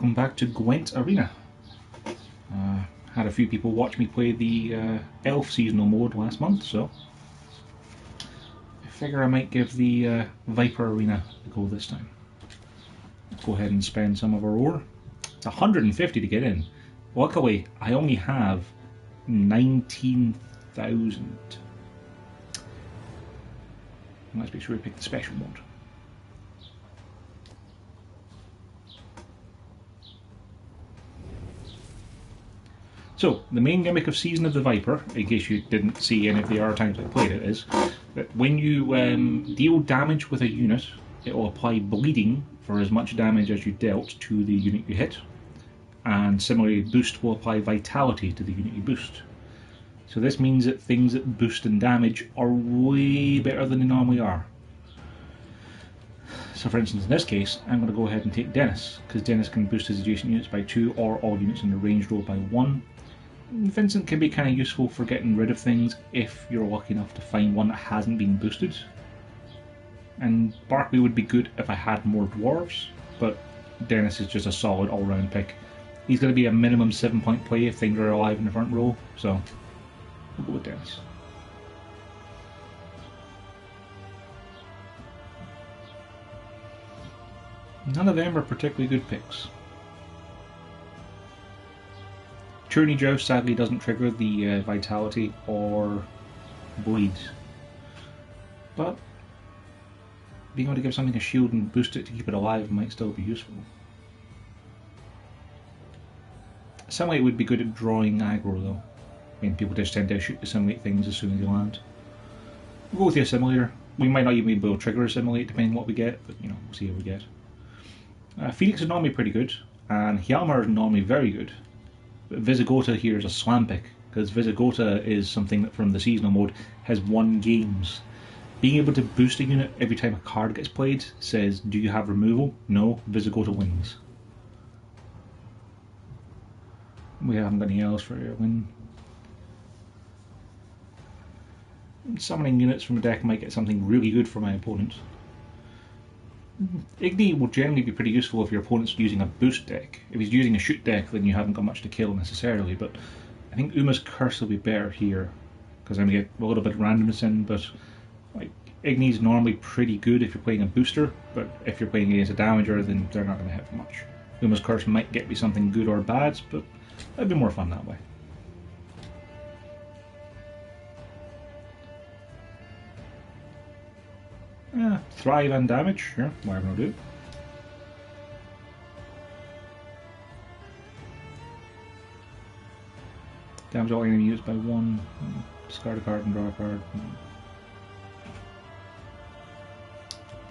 Welcome back to Gwent Arena. Had a few people watch me play the Elf seasonal mode last month, so I figure I might give the Viper Arena a go this time. Let's go ahead and spend some of our ore. It's 150 to get in. Luckily, I only have 19,000. Let's be sure we pick the special mode. So, the main gimmick of Season of the Viper, in case you didn't see any of the other times I played it, is that when you deal damage with a unit, it will apply bleeding for as much damage as you dealt to the unit you hit, and similarly boost will apply vitality to the unit you boost. So this means that things that boost in damage are way better than they normally are. So for instance, in this case, I'm going to go ahead and take Dennis, because Dennis can boost his adjacent units by 2 or all units in the range roll by 1. Vincent can be kind of useful for getting rid of things if you're lucky enough to find one that hasn't been boosted. And Barkley would be good if I had more dwarves, but Dennis is just a solid all-round pick. He's going to be a minimum 7-point play if things are alive in the front row, so we'll go with Dennis. None of them are particularly good picks. Tourney Joust sadly doesn't trigger the vitality or bleed, but being able to give something a shield and boost it to keep it alive might still be useful. Assimilate would be good at drawing aggro though. I mean, people just tend to shoot assimilate things as soon as they land. We'll go with the assimilator. We might not even be able to trigger assimilate depending on what we get, but you know, we'll see how we get. Phoenix is normally pretty good, and Hjalmar is normally very good. But Visigoda here is a slam pick, because Visigoda is something that from the seasonal mode has won games. Being able to boost a unit every time a card gets played says, do you have removal? No, Visigoda wins. We haven't got any else for a win. Summoning units from a deck might get something really good for my opponent. Igni will generally be pretty useful if your opponent's using a boost deck. If he's using a shoot deck, then you haven't got much to kill necessarily, but I think Uma's Curse will be better here, because I'm going to get a little bit of randomness in, but like Igni's normally pretty good if you're playing a booster, but if you're playing against a damager, then they're not going to hit for much. Uma's Curse might get me something good or bad, but it'd be more fun that way. Thrive and damage, sure, whatever I'll do. Damage all enemy units by 1, discard a card and draw a card.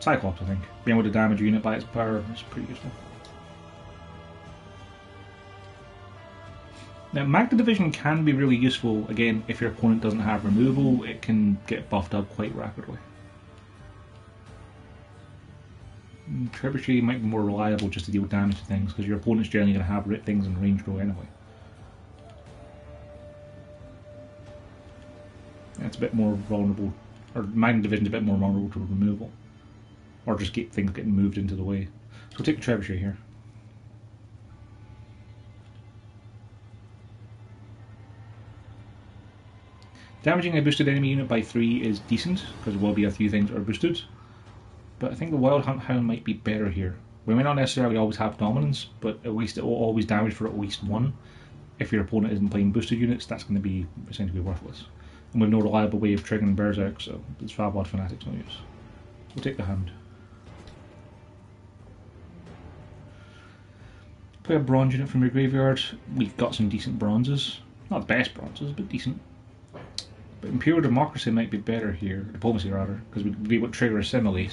Cyclops, I think. Being able to damage a unit by its power is pretty useful. Now, Magna Division can be really useful, again, if your opponent doesn't have removal, it can get buffed up quite rapidly. Trebuchet might be more reliable just to deal damage to things, because your opponent's generally going to have things in range row anyway. It's a bit more vulnerable, or Magna Division's a bit more vulnerable to removal, or just get things getting moved into the way. So we'll take the Trebuchet here. Damaging a boosted enemy unit by 3 is decent, because there will be a few things that are boosted. But I think the Wild Hunt Hound might be better here. We may not necessarily always have dominance, but at least it will always damage for at least 1. If your opponent isn't playing boosted units, that's going to be essentially worthless. And we have no reliable way of triggering Berserk, so it's Fabod Fanatic's no use. We'll take the Hound. Play a bronze unit from your graveyard. We've got some decent bronzes. Not the best bronzes, but decent. But Imperial Democracy might be better here, Diplomacy rather, because we'd be able to trigger Assimilate.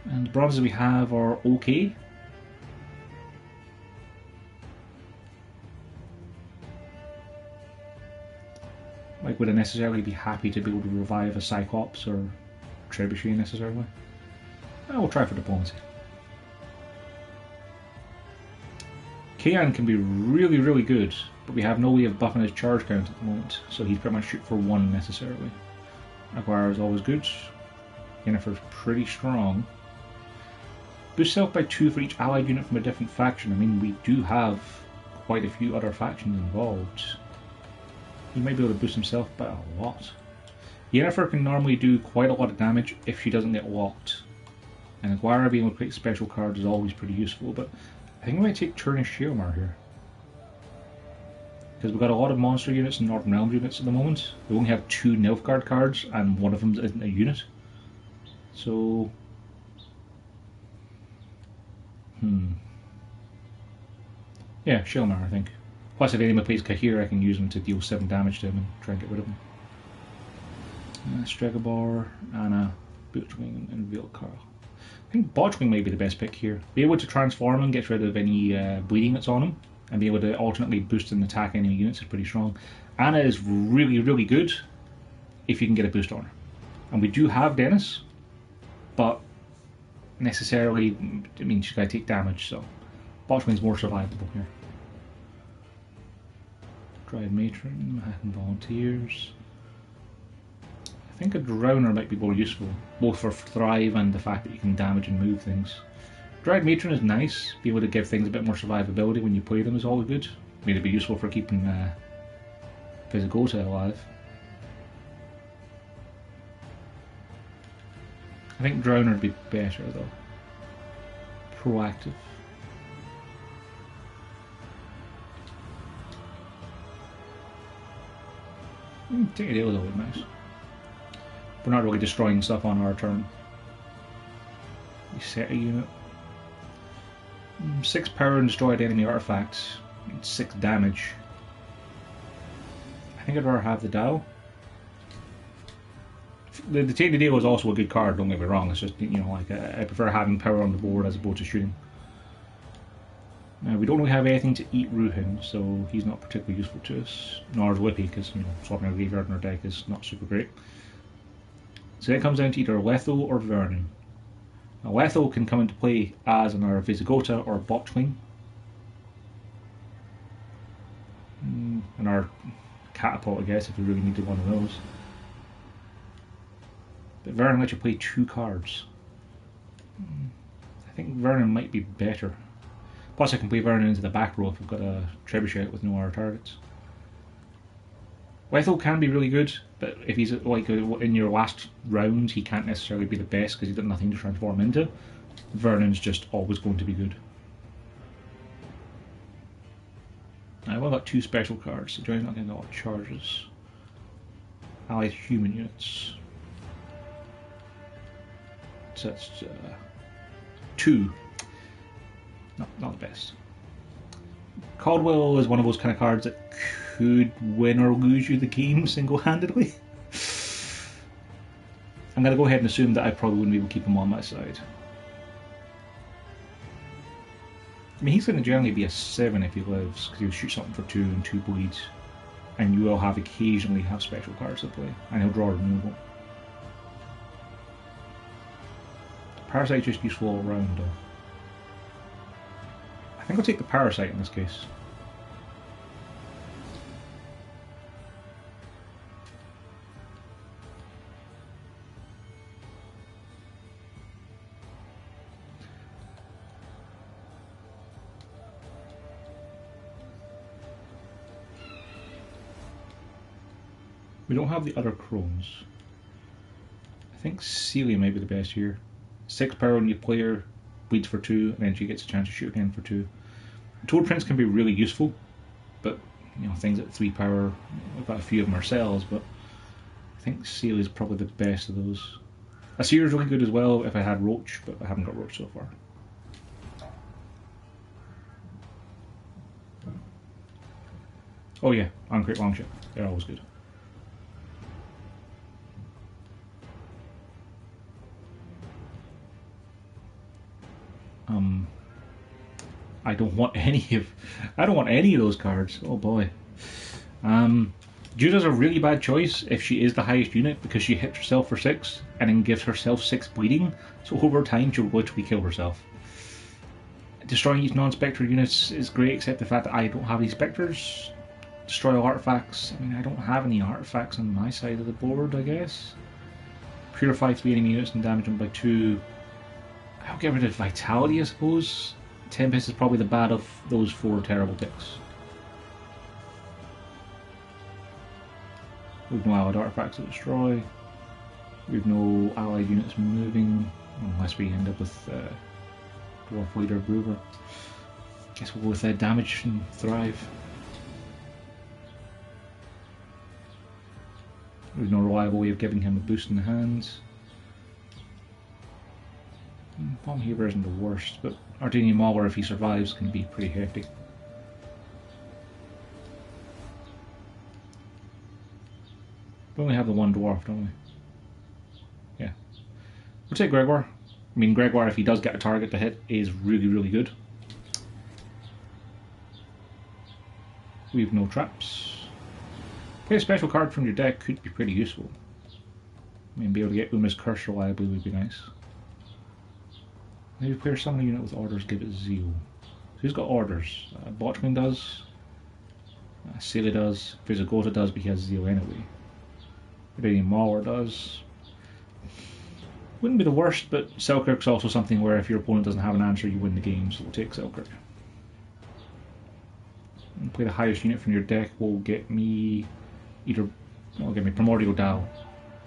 And the bronzes we have are okay. Like, would I necessarily be happy to be able to revive a Cyclops or Trebuchet necessarily? We'll try for Diplomacy. Kayan can be really, really good, but we have no way of buffing his charge count at the moment, so he's pretty much shoot for 1 necessarily. Aguirre is always good. Yennefer's pretty strong. Boost self by 2 for each allied unit from a different faction. I mean, we do have quite a few other factions involved. He might be able to boost himself by a lot. Yennefer can normally do quite a lot of damage if she doesn't get locked. And Aguirre being able to create special cards is always pretty useful, but I think we might take Turnish Shielmar here. Because we've got a lot of monster units and Northern Realms units at the moment. We only have 2 Nilfgaard cards, and one of them isn't a unit. So... yeah, Shielmar, I think. Plus, if anyone plays Kahir, I can use him to deal 7 damage to him and try and get rid of him. Stregobor, Anna, Butchwing, and Vilkar. I think Botchwing might be the best pick here. Be able to transform and get rid of any bleeding that's on him, and be able to alternately boost and attack enemy units is pretty strong. Anna is really, really good if you can get a boost on her. And we do have Dennis, but necessarily, I mean, she's got to take damage, so Botchwing's more survivable here. Dryad Matron, Manhattan Volunteers. I think a Drowner might be more useful, both for Thrive and the fact that you can damage and move things. Dryad Matron is nice, be able to give things a bit more survivability when you play them is always good. Maybe be useful for keeping Visigoths alive. I think Drowner would be better though. Proactive. Take a deal though, would be nice. We're not really destroying stuff on our turn. We set a unit. 6 power and destroyed enemy artifacts. 6 damage. I think I'd rather have the Dow. The Take the Deal is also a good card, don't get me wrong. It's just, you know, like I prefer having power on the board as opposed to shooting. Now, we don't really have anything to eat Ruhin, so he's not particularly useful to us. Nor is Whippy, because, you know, swapping a graveyard in our deck is not super great. So it comes down to either Letho or Vernon. Now, Letho can come into play as in our Visigota or Botchwing. And our Catapult, I guess, if we really needed one of those. But Vernon lets you play 2 cards. I think Vernon might be better. Plus I can play Vernon into the back row if we've got a Trebuchet with no other targets. Letho can be really good, but if he's like in your last round, he can't necessarily be the best because he's got nothing to transform into. Vernon's just always going to be good. I've only got 2 special cards, so Johnny's not getting a lot of charges. Allied human units. So that's 2. Not the best. Caldwell is one of those kind of cards that could win or lose you the game single-handedly. I'm going to go ahead and assume that I probably wouldn't be able to keep him on my side. I mean, he's going to generally be a 7 if he lives, because he'll shoot something for 2 and 2 bleeds. And you will occasionally have special cards to play, and he'll draw removal. Parasite's just useful all around though. I think I'll take the Parasite in this case. We don't have the other crones. I think Celia might be the best here. 6 power when you play her, bleeds for 2, and then she gets a chance to shoot again for 2. Toad Prince can be really useful, but you know, things at 3 power, we've got a few of them ourselves, but I think Celia is probably the best of those. Asir is really good as well if I had Roach, but I haven't got Roach so far. Oh yeah, Uncrate Longship, they're always good. I don't want any of those cards. Oh boy. Judah's a really bad choice if she is the highest unit because she hits herself for 6 and then gives herself 6 bleeding. So over time she'll literally kill herself. Destroying each non-spectre units is great except the fact that I don't have any spectres. Destroy all artifacts. I mean, I don't have any artifacts on my side of the board, I guess. Purify 3 enemy units and damage them by 2. I'll get rid of Vitality, I suppose. Tempest is probably the bad of those 4 terrible picks. We've no allied artifacts to destroy. We've no allied units moving, unless we end up with Dwarf Leader Brewer. Guess we'll go with damage and thrive. We've no reliable way of giving him a boost in the hands. Bomb Heaver isn't the worst, but Ardenian Mauler, if he survives, can be pretty hefty. We only have the 1 dwarf, don't we? Yeah. We'll take Gregoire. I mean, Gregoire, if he does get a target to hit, is really, really good. We have no traps. Play a special card from your deck could be pretty useful. I mean, be able to get Uma's Curse reliably would be nice. Maybe player summon a unit with orders, give it Zeal. So who's got orders? Botchwing does. Sealy does. Visigoda does, but he has Zeal anyway. Ardenian Mauler does. Wouldn't be the worst, but Selkirk's also something where if your opponent doesn't have an answer, you win the game, so we'll take Selkirk. And play the highest unit from your deck will get me Primordial Dow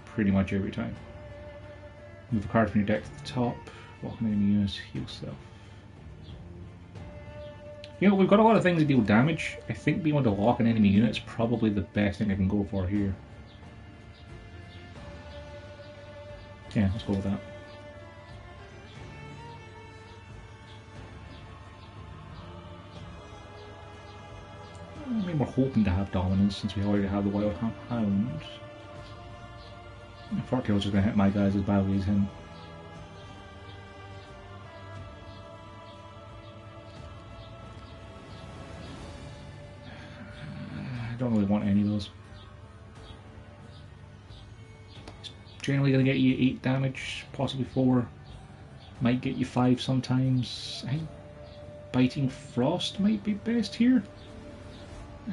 pretty much every time. Move a card from your deck to the top. Welcome enemy units, heal self. You know, we've got a lot of things that deal damage. I think being able to lock an enemy unit is probably the best thing I can go for here. Yeah, let's go with that. I mean, we're hoping to have dominance since we already have the Wild Hound. Farkale's just going to hit my guys as badly as him. I don't really want any of those. It's generally going to get you 8 damage, possibly 4. Might get you 5 sometimes. I think Biting Frost might be best here.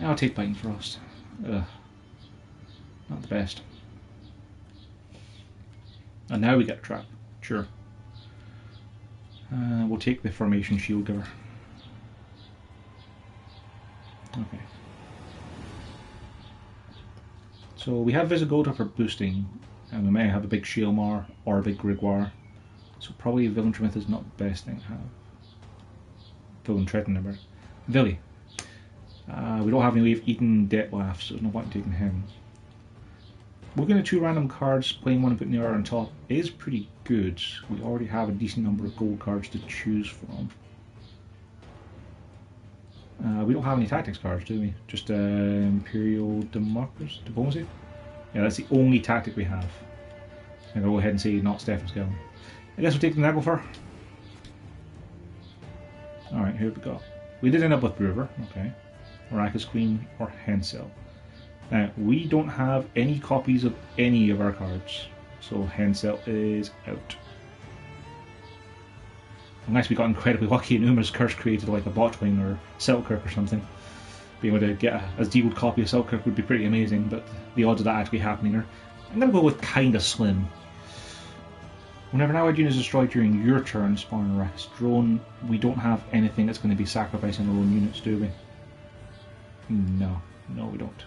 I'll take Biting Frost. Ugh. Not the best. And now we get a trap. Sure. We'll take the Formation Shield Giver. Okay. So we have Visigoda for boosting, and we may have a big Shielmar or a big Gregoire. So probably Villentrimith is not the best thing to have. Villentretin number. Villy. We don't have any way of eating Detlaf, so there's no point in taking him. Looking at 2 random cards, playing one and putting the other on top is pretty good. We already have a decent number of gold cards to choose from. We don't have any tactics cards, do we? Just Imperial Diplomacy? Yeah, that's the only tactic we have. I'm going to go ahead and say not Stefan Skellen. I guess we'll take the Naglfar. Alright, here we go. We did end up with Brewer, okay. Arrakis Queen or Hensel. We don't have any copies of any of our cards, so Hensel is out. Unless we got incredibly lucky and Uma's Curse created like a Botchwing or Selkirk or something. Being able to get a sealed copy of Selkirk would be pretty amazing, but the odds of that actually happening are, I'm going to go with kinda slim. Whenever an allied unit is destroyed during your turn, spawn an Arrakis drone, we don't have anything that's going to be sacrificing our own units, do we? No, we don't.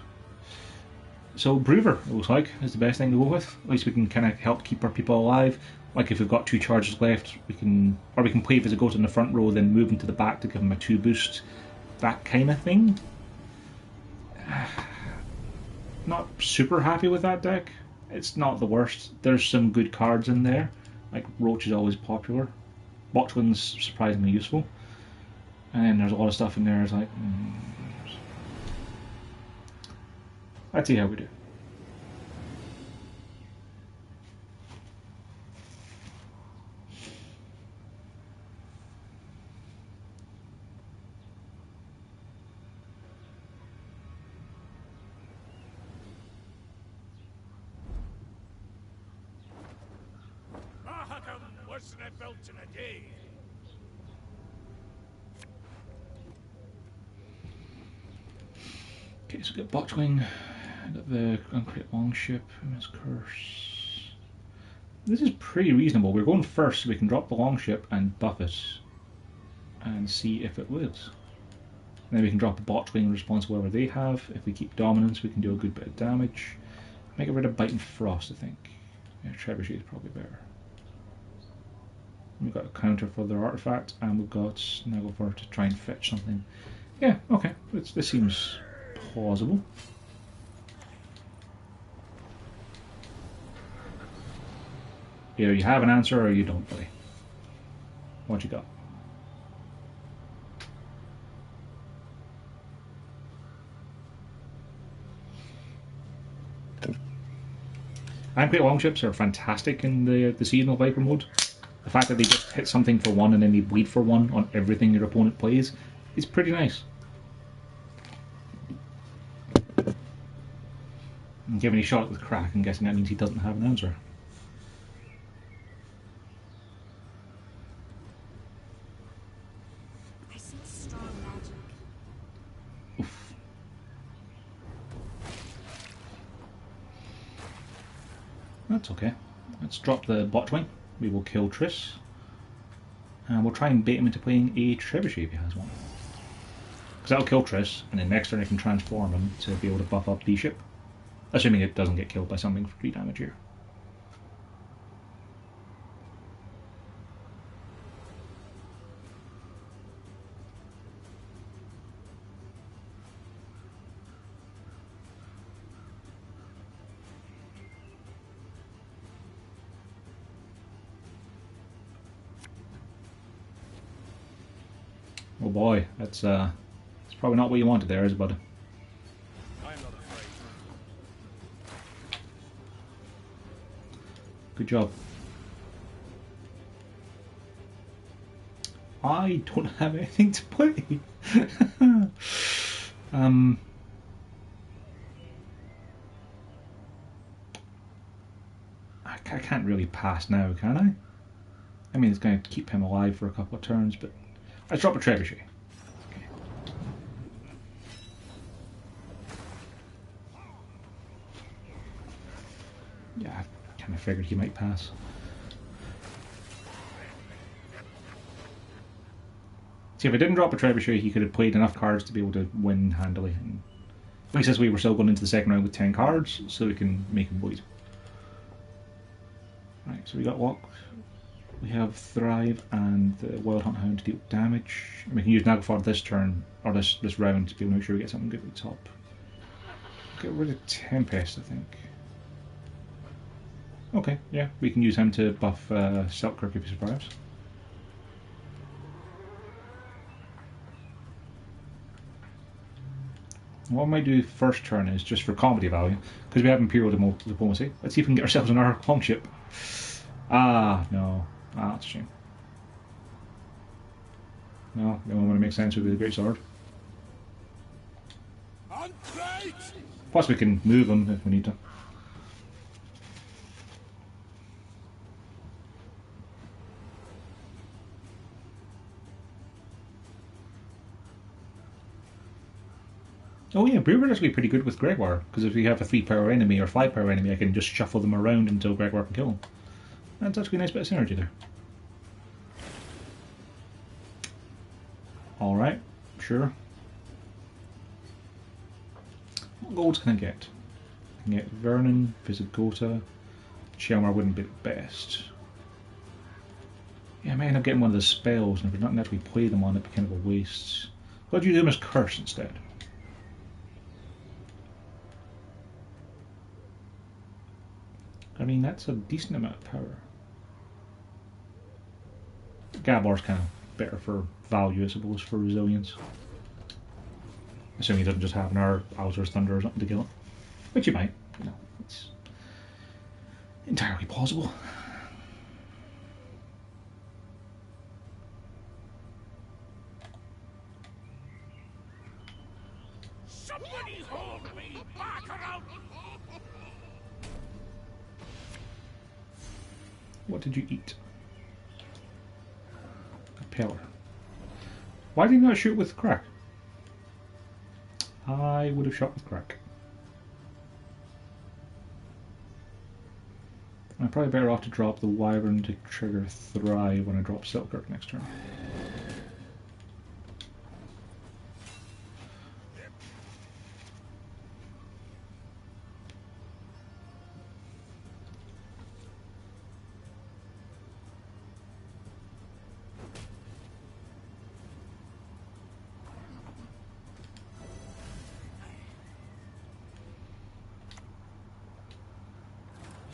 So Brewer, it looks like, is the best thing to go with. At least we can kind of help keep our people alive. Like if we've got 2 charges left, we can play Visigoda in the front row, then move him to the back to give him a 2 boost. That kind of thing. Not super happy with that deck. It's not the worst. There's some good cards in there. Like Roach is always popular. Botchwing's surprisingly useful. And then there's a lot of stuff in there. It's like, let's see how we do. Wasn't it built in a day? Okay, so we got Botchwing, got the Uncreate Longship, Uma's Curse. This is pretty reasonable. We're going first so we can drop the longship and buff it and see if it lives. And then we can drop a botwing in response to whatever they have. If we keep dominance, we can do a good bit of damage. Might get rid of Bite and Frost, I think. Yeah, Trebuchet is probably better. We've got a counter for their artifact, and we've got Snagglefur to try and fetch something. Yeah, okay, this seems plausible. Either you have an answer or you don't, buddy. What you got? Anchorite longships are fantastic in the seasonal Viper mode. The fact that they just hit something for one and then they bleed for one on everything your opponent plays is pretty nice. And given he shot it with crack, I'm guessing that means he doesn't have an answer. I sense strong magic. Oof. That's okay. Let's drop the botwing. We will kill Triss. And we'll try and bait him into playing a Trebuchet if he has one. Because that'll kill Triss, and then next turn I can transform him to be able to buff up D-ship. Assuming it doesn't get killed by something for 3 damage here. Oh boy, that's probably not what you wanted there, is it, bud? I'm not afraid. Good job. I don't have anything to play. I can't really pass now, can I? I mean, it's going to keep him alive for a couple of turns, but let's drop a Trebuchet. Okay. Yeah, I kind of figured he might pass. See, if I didn't drop a Trebuchet, he could have played enough cards to be able to win handily. And at least as we were still going into the second round with 10 cards, so we can make him bleed. Right, so we got Lock. We have Thrive and the Wild Hunt Hound to deal damage. And we can use Naglfar this turn, or this round, to be able to make sure we get something good at the top. Get rid of Tempest, I think. Okay, yeah, we can use him to buff Selkirk if he survives. What I might do first turn is, just for comedy value, because we have Imperial Diplomacy, let's see if we can get ourselves on our longship. Ah, no. Ah, that's a shame. No, the only one that makes sense would be the Great Sword. Plus we can move them if we need to. Oh yeah, Brewer's actually pretty good with Gregoire, because if we have a 3-power enemy or 5-power enemy, I can just shuffle them around until Gregoire can kill them. That's actually a nice bit of synergy there. Alright, sure. What golds can I get? I can get Vernon, Visigoda. Shelmar wouldn't be the best. Yeah, I might end up getting one of the spells, and if we're not going to actually play them on, it'd be kind of a waste. Why don't you do them as Curse instead? I mean, that's a decent amount of power. Gabor's kind of better for value, I suppose, for resilience. Assuming he doesn't just have an Alzur's Thunder or something to kill it. Which he might, you know, it's entirely plausible. Somebody hold me back around. What did you eat? A pillar. Why did you not shoot with crack? I would have shot with crack. I'm probably better off to drop the Wyvern to trigger Thrive when I drop Selkirk next turn.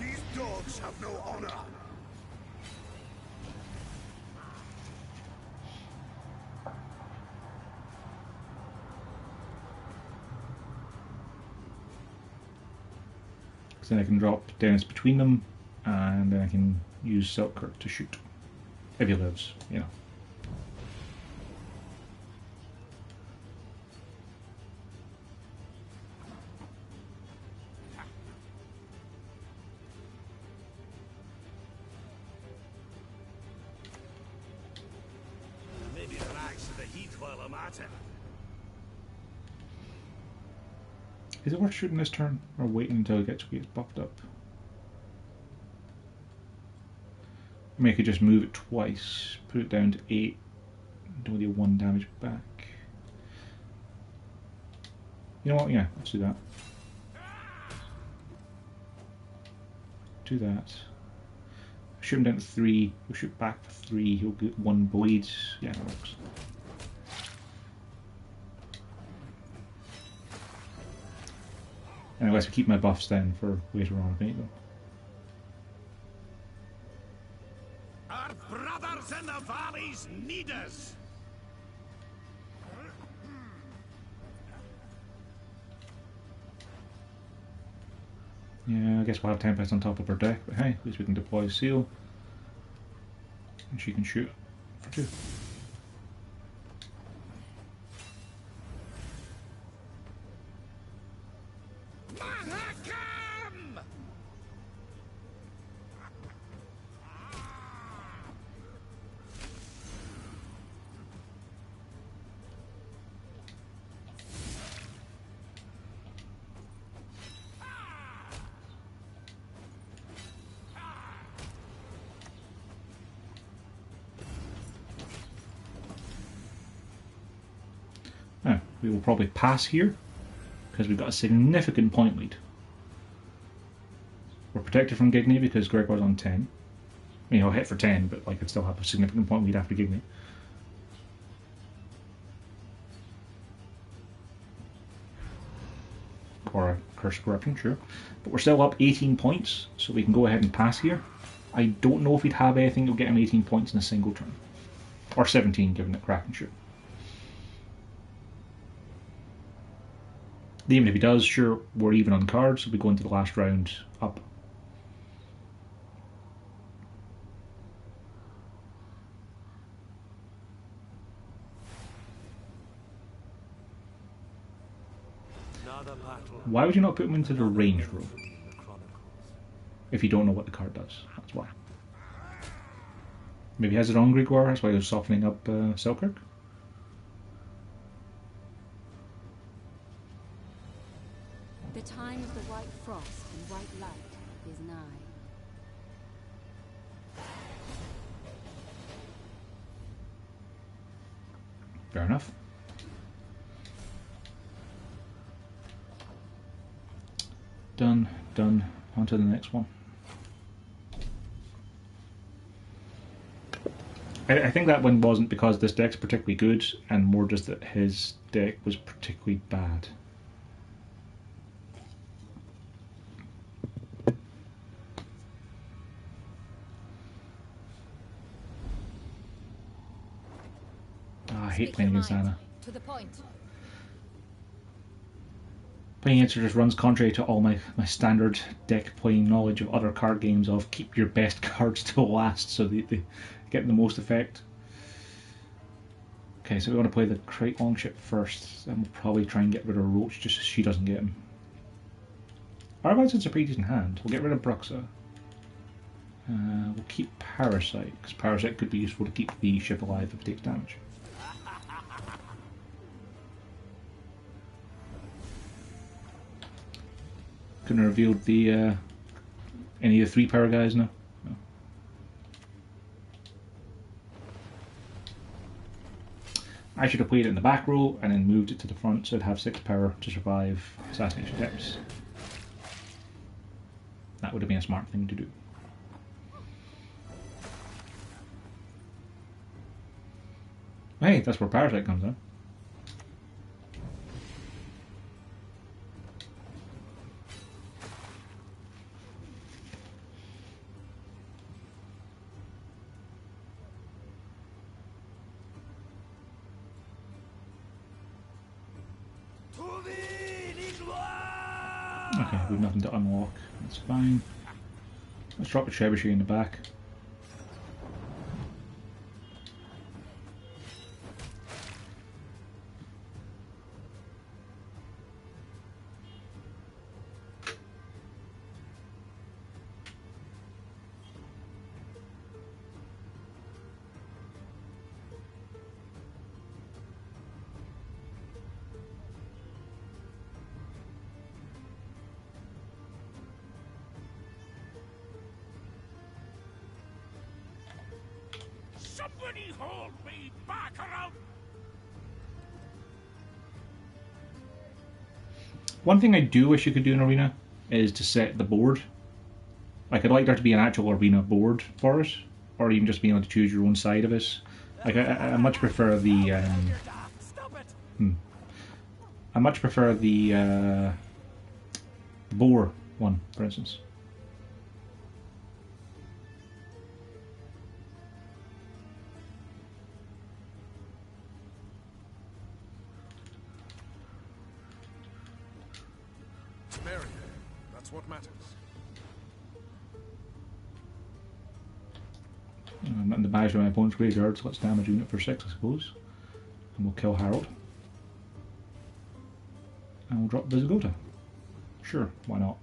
These dogs have no honor. Because then I can drop Dennis between them, and then I can use Selkirk to shoot. If he lives, you know. Maybe relax in the heat while I'm at it. Is it worth shooting this turn, or waiting until it gets buffed up? I mean, I could just move it twice, put it down to 8, and only 1 damage back. You know what? Yeah, let's do that. Do that. Shoot him down to 3. He'll shoot back for 3. He'll get 1 bleed. Yeah, that works. And unless we keep my buffs then for later on, if I need them. Our brothers in the valleys need us. Yeah, I guess we'll have Tempest on top of her deck, but hey, at least we can deploy Seal. And she can shoot for 2. Mahakam! Now, we will probably pass here, because we've got a significant point lead. We're protected from Gigny because Gregor's on 10. I mean, he'll hit for 10, but like, I'd still have a significant point lead after Gigny. Or a Curse of Corruption, sure. But we're still up 18 points, so we can go ahead and pass here. I don't know if he'd have anything that will get him 18 points in a single turn. Or 17, given that Kraken shoot. Even if he does, sure, we're even on cards, so we go into the last round up. Why would you not put him into the ranged row? If you don't know what the card does, that's why. Maybe he has it on Grigor, that's why he was softening up Selkirk? The time of the white frost and white light is nigh. Fair enough. Done, done. On to the next one. I think that one wasn't because this deck's particularly good, and more just that his deck was particularly bad. I hate playing against Anna. To the point. Playing against her just runs contrary to all my standard deck playing knowledge of other card games of keep your best cards till last so they get the most effect. Okay, so we want to play the Crate Longship first, and we'll probably try and get rid of Roach just so she doesn't get him. Otherwise it's a pretty decent hand. We'll get rid of Bruxa. We'll keep Parasite, because Parasite could be useful to keep the ship alive if it takes damage. Couldn't have revealed the any of the 3 power guys now? No. I should have played it in the back row and then moved it to the front so I'd have 6 power to survive assassination attempts. That would have been a smart thing to do. Hey, that's where Parasite comes in. Okay, we've nothing to unlock. That's fine. Let's drop a trebuchet in the back. Somebody hold me back around. One thing I do wish you could do in Arena is to set the board. Like, I'd like there to be an actual Arena board for it, or even just being able to choose your own side of it. Like, I much prefer the I much prefer the boar one, for instance. Mary, that's what matters. I'm in the badge of my opponent's graveyard, so let's damage unit for 6, I suppose. And we'll kill Harold. And we'll drop Visigoda. Sure, why not?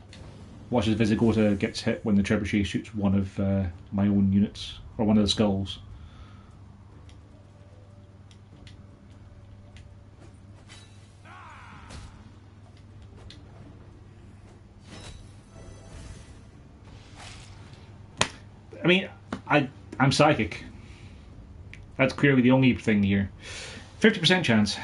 Watch as Visigoda gets hit when the trebuchet shoots one of my own units, or one of the skulls. I mean, I'm psychic. That's clearly the only thing here. 50% chance.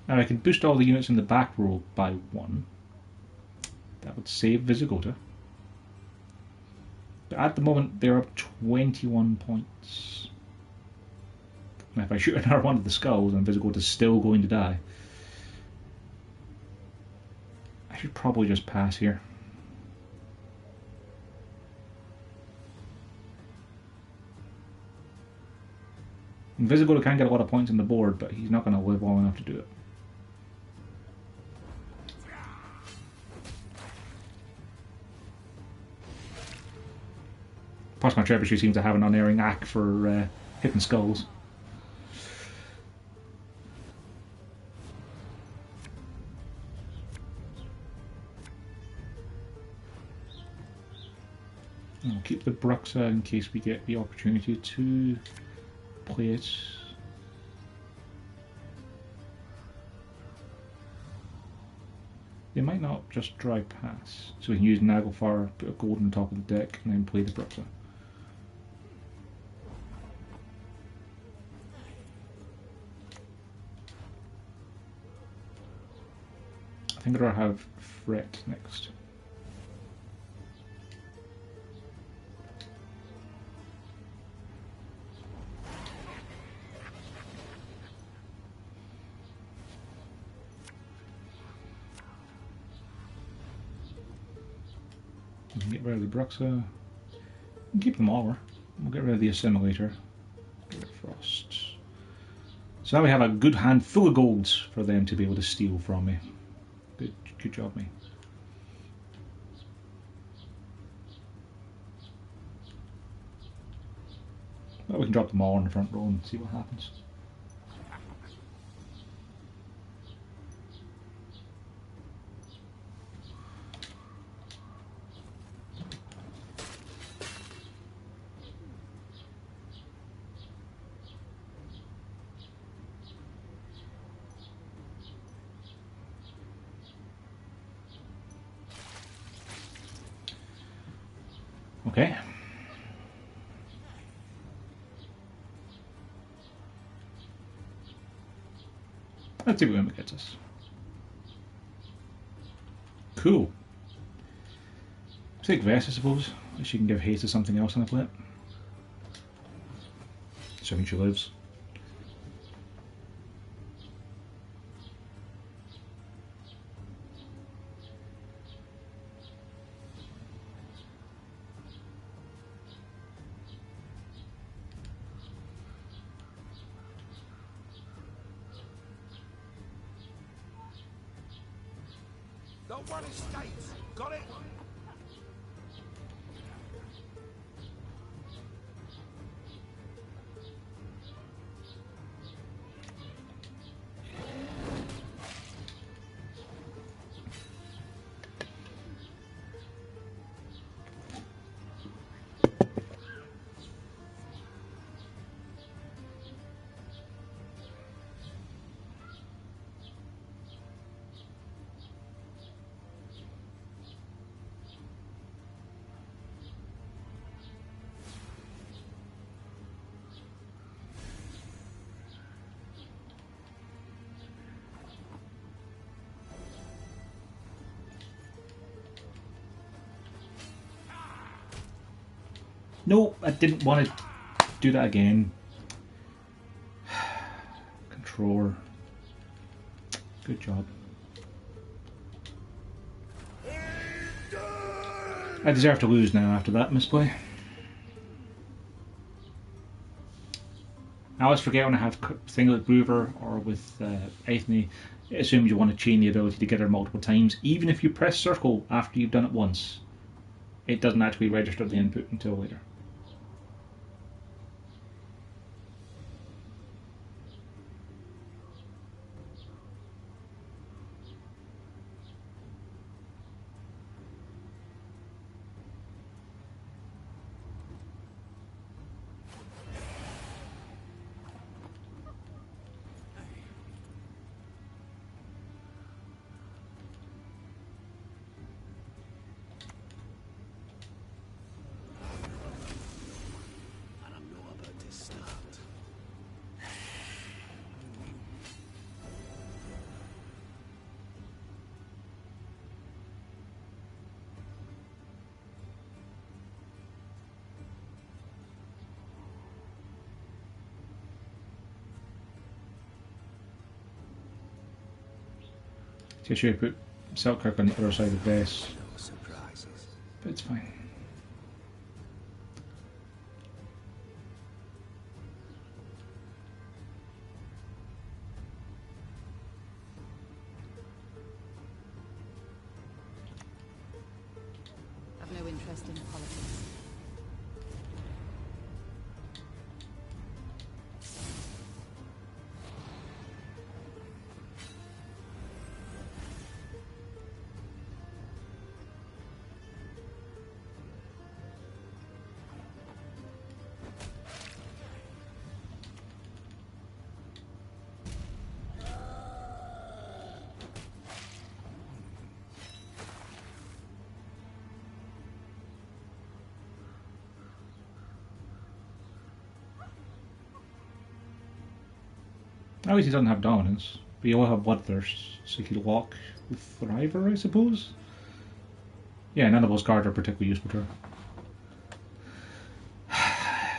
Now I can boost all the units in the back row by 1. That would save Visigoda. But at the moment they're up 21 points. And if I shoot another one of the skulls, then Visigoda's still going to die. I should probably just pass here. And Visigoda can get a lot of points on the board, but he's not going to live long enough to do it. Plus my trebuchet seems to have an unerring knack for hitting skulls. I'll keep the Bruxa in case we get the opportunity to play it. They might not just drive past, so we can use Naglfar, put a gold on top of the deck, and then play the Bruxa. I think I'd rather have Fret next. We can get rid of the Bruxa. We can keep them all. We'll get rid of the Assimilator. Get rid of Frost. So now we have a good hand full of golds for them to be able to steal from me. Good job, me. Well, we can drop them all in the front row and see what happens. Okay. Let's see what it gets us. Cool. Take Vest, I suppose. Unless you can give haste to something else on the plate. Assuming she lives. The one estates. Got it? No, I didn't want to do that again. Controller. Good job. I deserve to lose now after that misplay. I always forget when I have things like Groover or with Ethne, it assumes you want to chain the ability to get her multiple times. Even if you press circle after you've done it once, it doesn't actually register the input until later. So I should have put Selkirk on the other side of this, but it's fine. I've no interest in politics. At least he doesn't have dominance, but he will have bloodthirst, so he could walk with Thriver, I suppose. Yeah, none of those cards are particularly useful to her.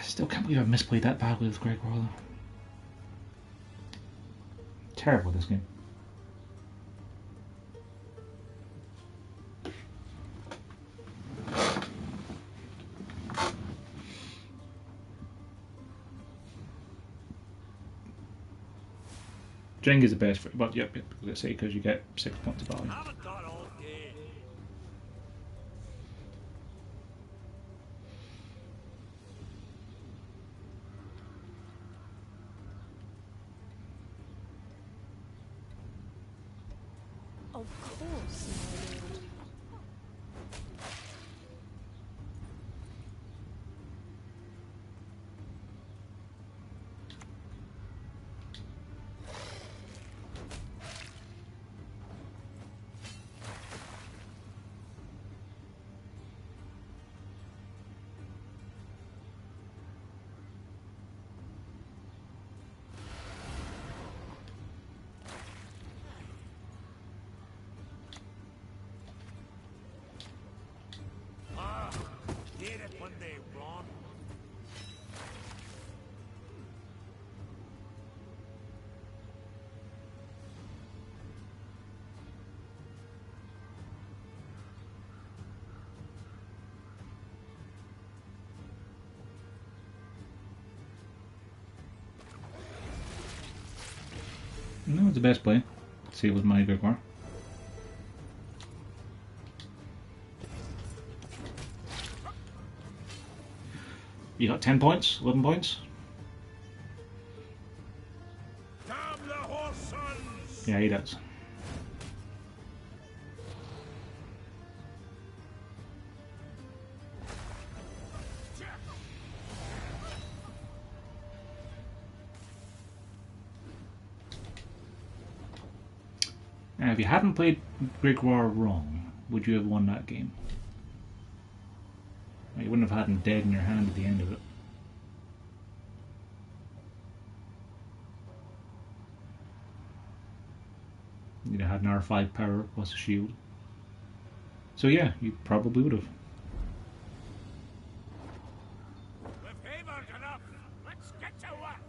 Still can't believe I've misplayed that badly with Greg Waller. Terrible this game. Drink is the best for it, but yep, let's say because you get 6 points of value. Haven't got all day. Of course, my lord. No, it's the best play. Same with my Gregor. You got 10 points, 11 points? Damn the horse sons! Yeah, he does. Now, if you hadn't played Gregor wrong, would you have won that game? You wouldn't have had him dead in your hand at the end of it. You'd have had an R5 power plus a shield. So yeah, you probably would have. We've hammered enough. Let's get to work.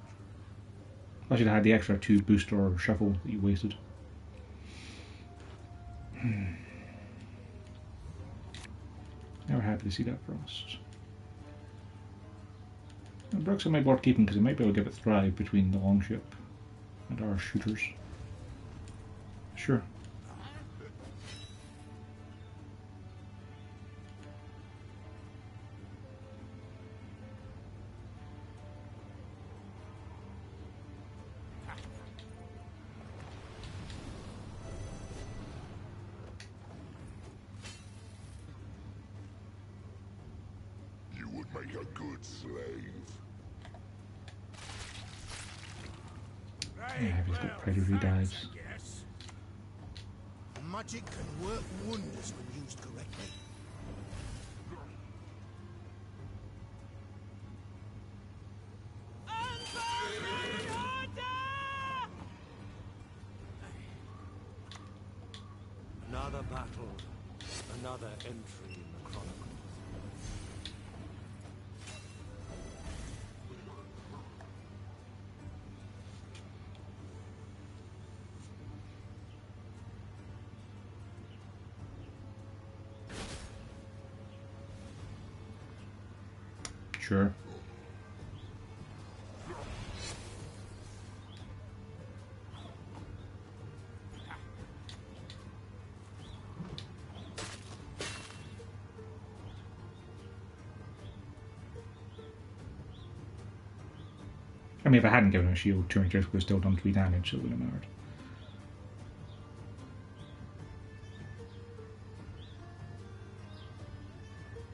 Plus you'd have had the extra 2 boost or shuffle that you wasted. Never happy to see that frost. Brooks might be worth keeping because he might be able to give it thrive between the longship and our shooters. Sure. You would make a good slave. Yeah, he's got predatory dives. Yes. Magic can work wonders when used correctly. Another battle, another entry in the Chronicles. Sure. I mean, if I hadn't given him a shield, Turing Drift would have still done 3 damage, so it wouldn't have mattered.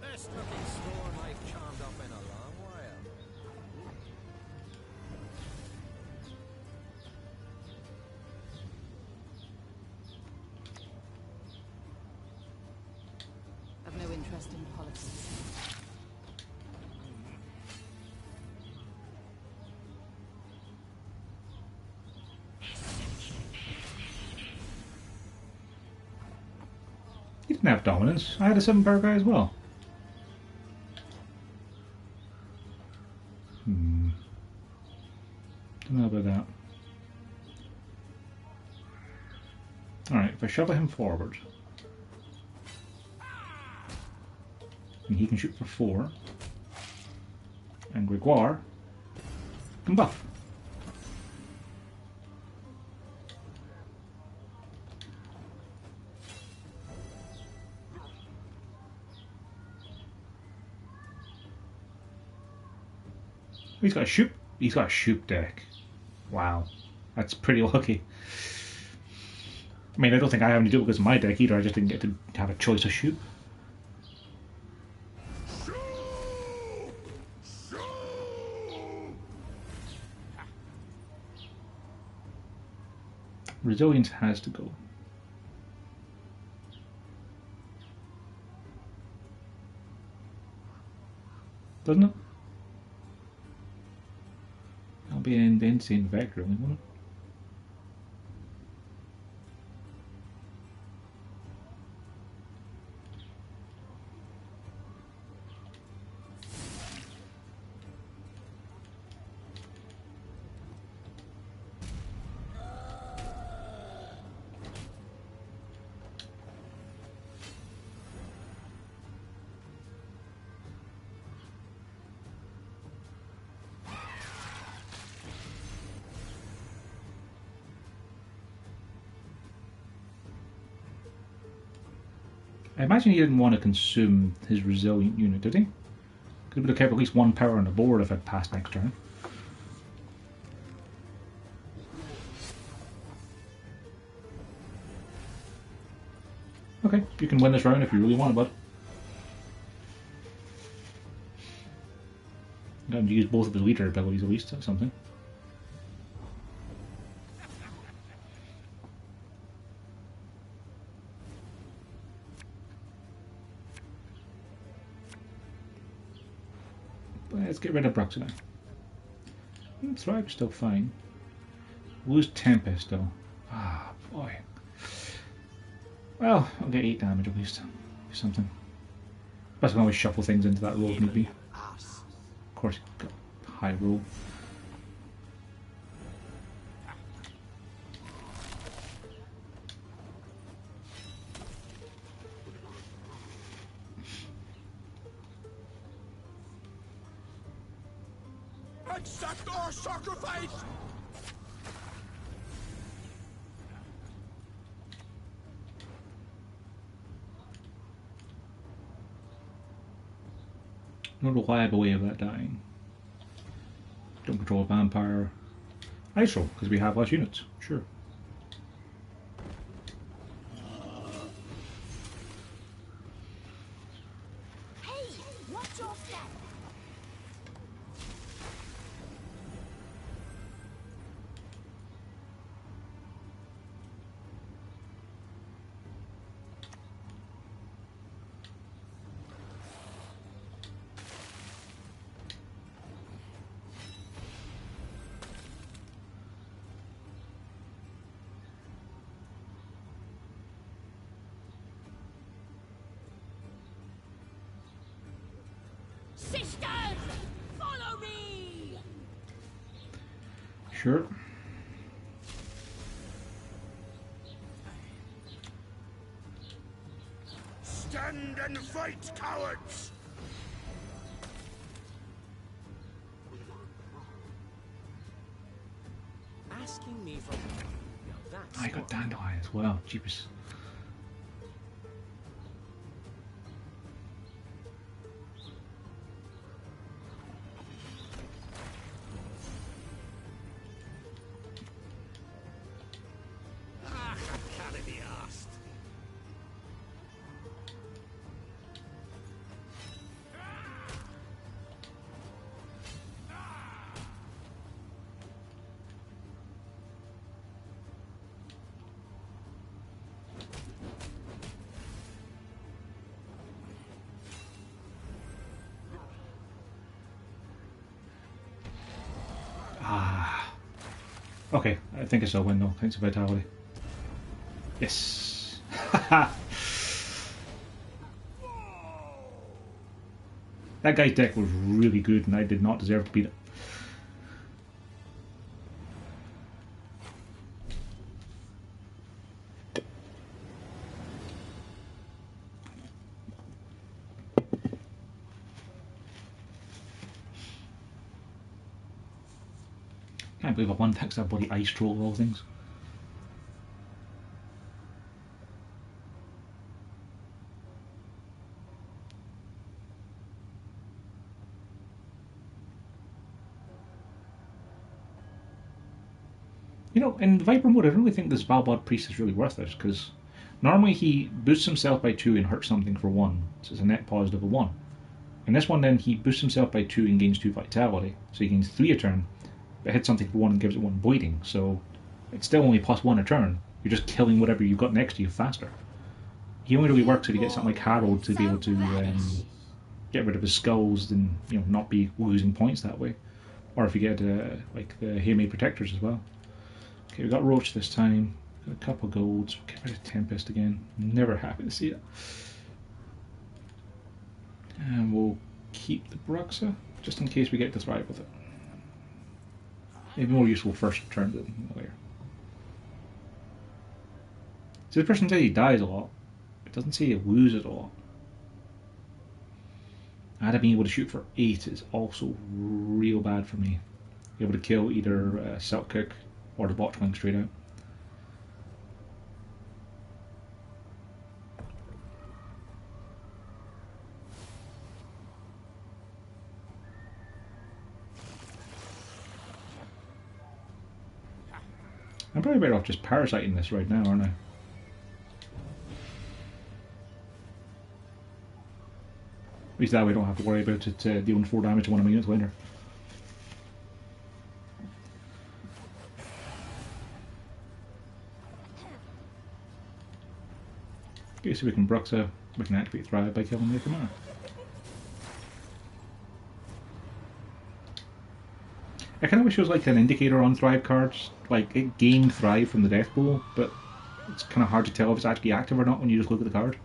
Best looking sworn I've charmed up in a long while. I've no interest in politics. He didn't have dominance. I had a 7-power guy as well. Don't know about that. Alright, if I shovel him forward, and he can shoot for 4, and Gregor can buff. He's got a shoot. He's got a shoot deck. Wow, that's pretty lucky. I mean, I don't think I have any do it because of my deck either. I just didn't get to have a choice of shoot. Resilience has to go. Doesn't it? That'll be an insane vector, won't it? I imagine he didn't want to consume his resilient unit, did he? Could have kept at least one power on the board if I'd passed next turn. Okay, you can win this round if you really want it, bud. Got him to use both of his leader abilities at least, that's something. Let's get rid of Bruxa now. Thrive's still fine. Lose Tempest though. Ah, boy. Well, I'll get 8 damage at least. Something. Plus I can always shuffle things into that roll if need be. Of course, got high roll. Accept our sacrifice! No reliable way of that dying. Don't control a vampire. Ice roll, because we have less units. Sure. Hey, watch your step. Sisters, follow me! Sure. Stand and fight, cowards! Asking me for help. Now that's I got Dandelion as well. Jeepers. Ah, I can't be asked. Ah. Okay, I think it's a win though. Thanks for vitality. Yes. That guy's deck was really good and I did not deserve to beat it. Can't believe I won thanks to that bloody ice troll of all things. You know, in Viper mode, I don't really think this Valbod Priest is really worth it, because normally he boosts himself by 2 and hurts something for 1, so it's a net positive of 1. In this one, then, he boosts himself by 2 and gains 2 vitality, so he gains 3 a turn, but hits something for 1 and gives it 1 bleeding, so it's still only +1 a turn. You're just killing whatever you've got next to you faster. He only really works if you get something like Harold to be able to get rid of his skulls and not be losing points that way, or if you get like the Haymade Protectors as well. Okay, we got Roach this time. Got a couple of golds. We'll get rid of Tempest again. Never happy to see it. And we'll keep the Bruxa, just in case we get to thrive with it. Maybe more useful first turn than later. So this person says he dies a lot. It doesn't say he loses a lot. Adam being able to shoot for 8 is also real bad for me. Be able to kill either Silk Kick or the Botchwing straight out. I'm probably better off just parasiting this right now, aren't I? At least that way I don't have to worry about it dealing 4 damage to one of my units later. Okay, so we can activate Thrive by killing the commander. I kind of wish it was like an indicator on Thrive cards, like it gained Thrive from the Death Blow, but it's kind of hard to tell if it's actually active or not when you just look at the card.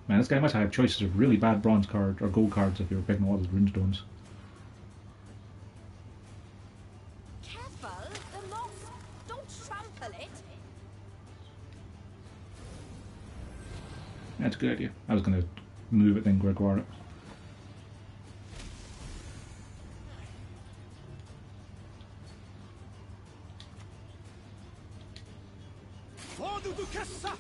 Man, this guy must have choices of really bad bronze cards or gold cards if you were picking a lot of runestones. Careful, the moss. Don't trample it. That's a good idea. I was going to move it then Gregoire it. Fodu du Kessa!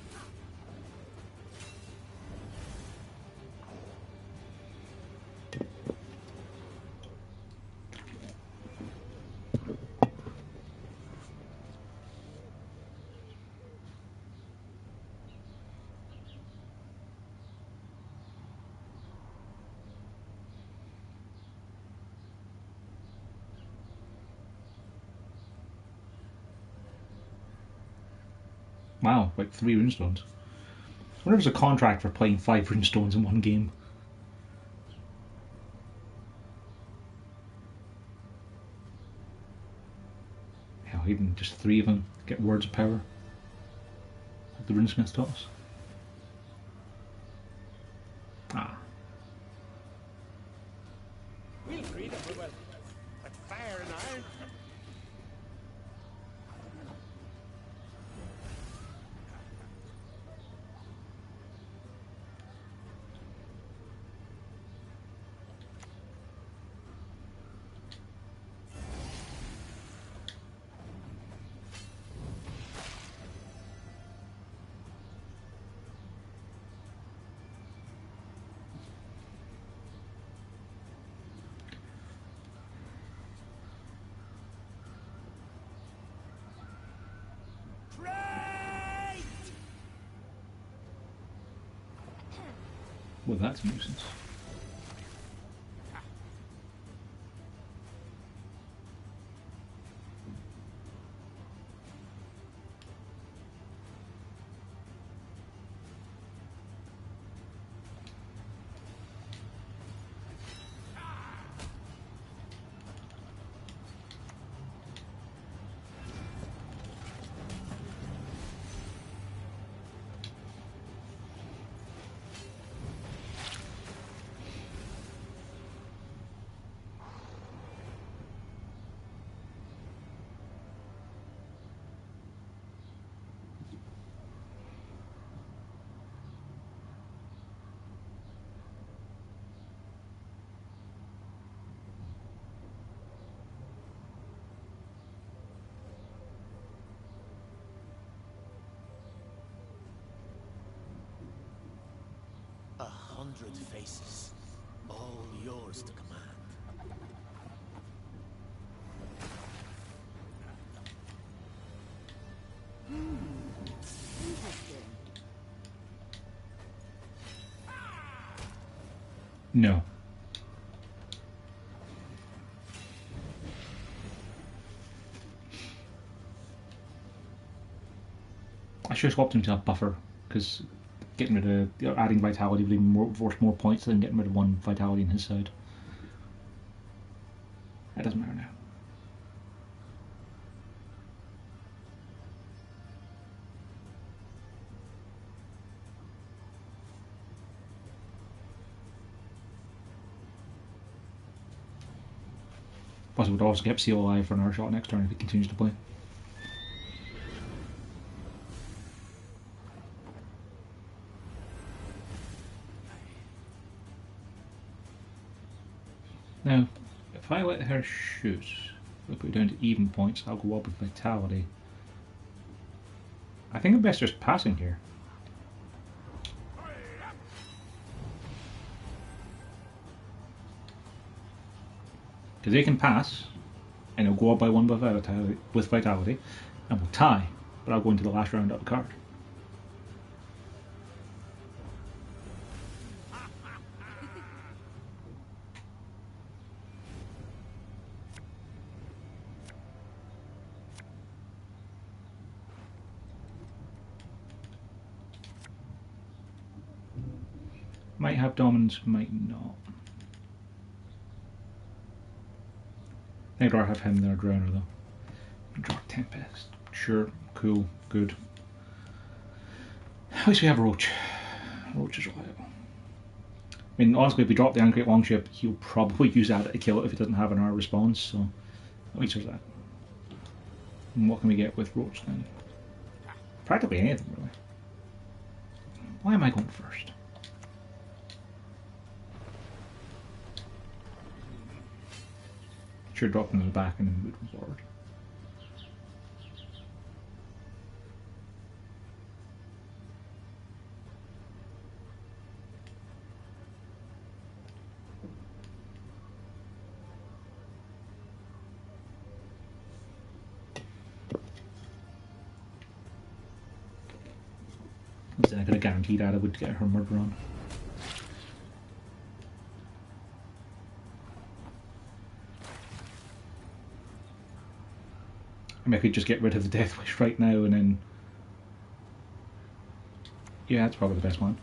Wow, like 3 runestones. I wonder if there's a contract for playing 5 runestones in one game. Hell, even just 3 of them get words of power. Like the runesmith taught us. Ah. We'll free them, we will. But fire and iron. Well, that's a nuisance. A 100 faces, all yours to command. Interesting. No. I should have swapped him to a buffer, because getting rid of, adding vitality would even worth more points than getting rid of 1 vitality on his side. That doesn't matter now. Plus, it would also keep Seal alive for another shot next turn if he continues to play. Now, if I let her shoot, we put it down to even points. I'll go up with vitality. I think I'm best just passing here. Because they can pass, and it'll go up by 1 with vitality, and we'll tie, but I'll go into the last round up the card. Might have dominance, might not. I think I'd rather have him than a Drowner though. Draw Tempest. Sure, cool, good. At least we have Roach. Roach is reliable. I mean, honestly, if we drop the Ancrate Longship, he'll probably use that to kill it if he doesn't have an R response, so at least there's that. And what can we get with Roach then? Practically anything, really. Why am I going first? Sure, drop him in the back and then move him forward. Then I could have guaranteed Ada would get her murder on. I mean, I could just get rid of the Death Wish right now and then... Yeah, that's probably the best one.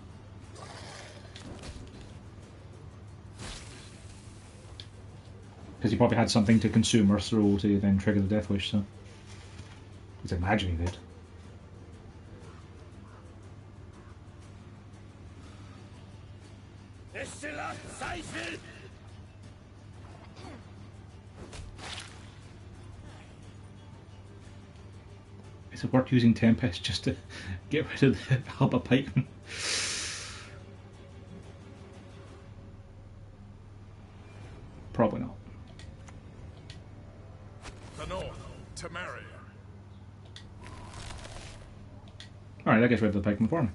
Because he probably had something to consume or throw to then trigger the Death Wish, so... Let's imagine he did. Is it worth using Tempest just to get rid of the Halba Pikeman? Probably not. The North, Temeria. Alright, that gets rid of the Pikeman for me.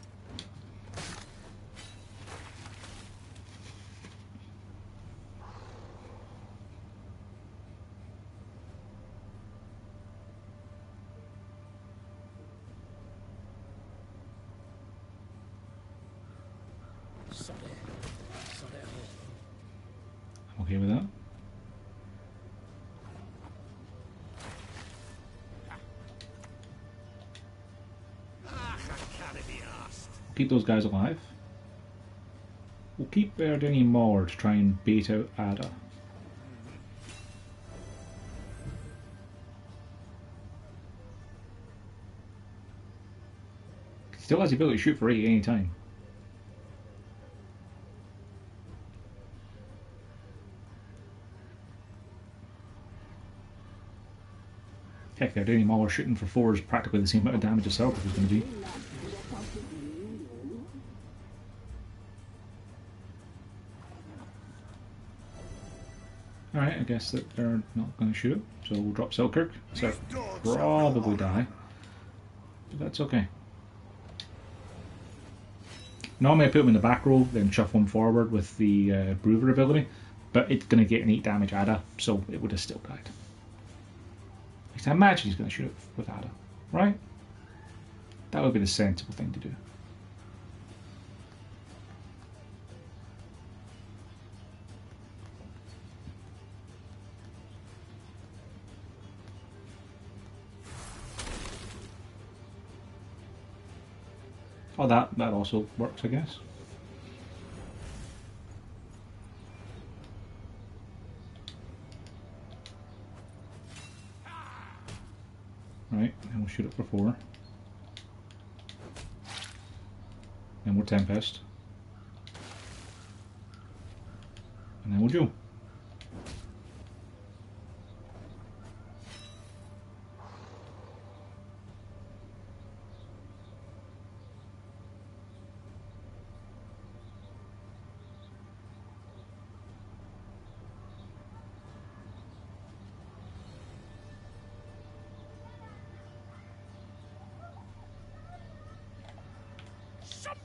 I'm okay with that. Keep those guys alive. We'll keep Erdini Maul to try and bait out Ada. Still has the ability to shoot for 8 any time. Heck, they're doing Mauler shooting for 4 is practically the same amount of damage as Celtic is going to do. Alright, I guess that they're not going to shoot it, so we'll drop Selkirk. So probably die, but that's okay. Normally I put him in the back row, then shuffle him forward with the Brewer ability, but it's going to get an 8 damage Ada, so it would have still died. At least I imagine he's going to shoot it with Ada, right? That would be the sensible thing to do. Oh, that also works, I guess. Right, and we'll shoot it for 4. Then we'll Tempest. And then we'll Jewel.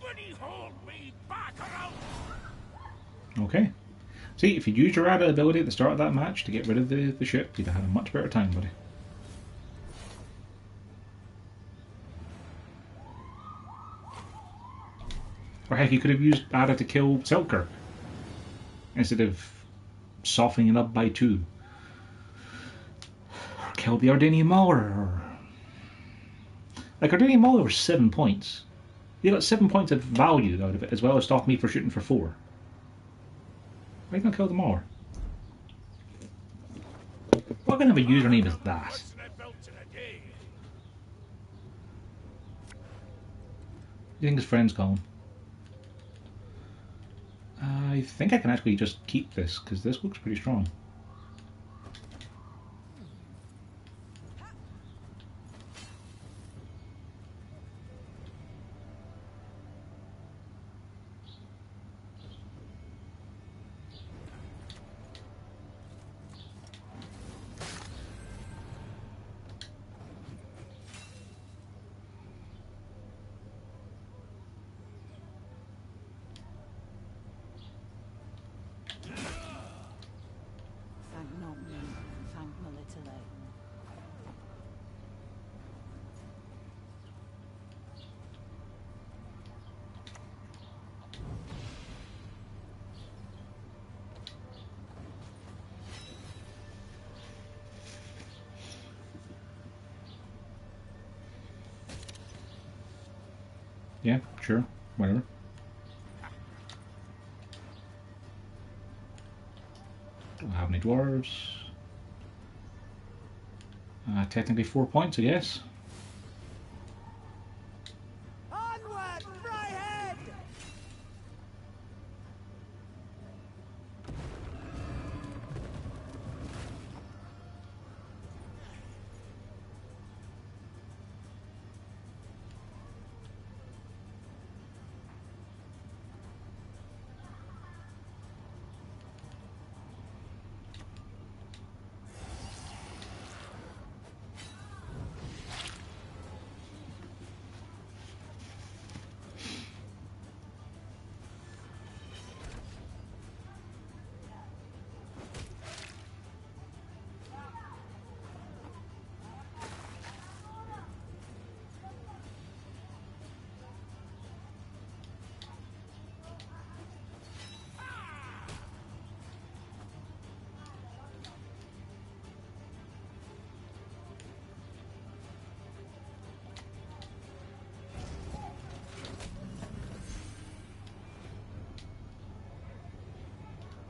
Would he hold me back around? Okay. See, if you'd used your rabbit ability at the start of that match to get rid of the ship, you'd have had a much better time, buddy. Or heck, you could have used Ada to kill Selkirk instead of softening it up by 2. Or killed the Ardenian Mauler. Or... Like, Ardenian Mauler was 7 points. You got 7 points of value out of it, as well as stop me for shooting for 4. Why are you going to kill the Mauler? What kind of a username is that? What's that built in a day? You think his friends call him? I think I can actually just keep this, because this looks pretty strong. Thank not me, thank Melitele. Yeah, sure, whatever. Don't have any dwarves. Technically 4 points, I guess. Onward, Fryhead!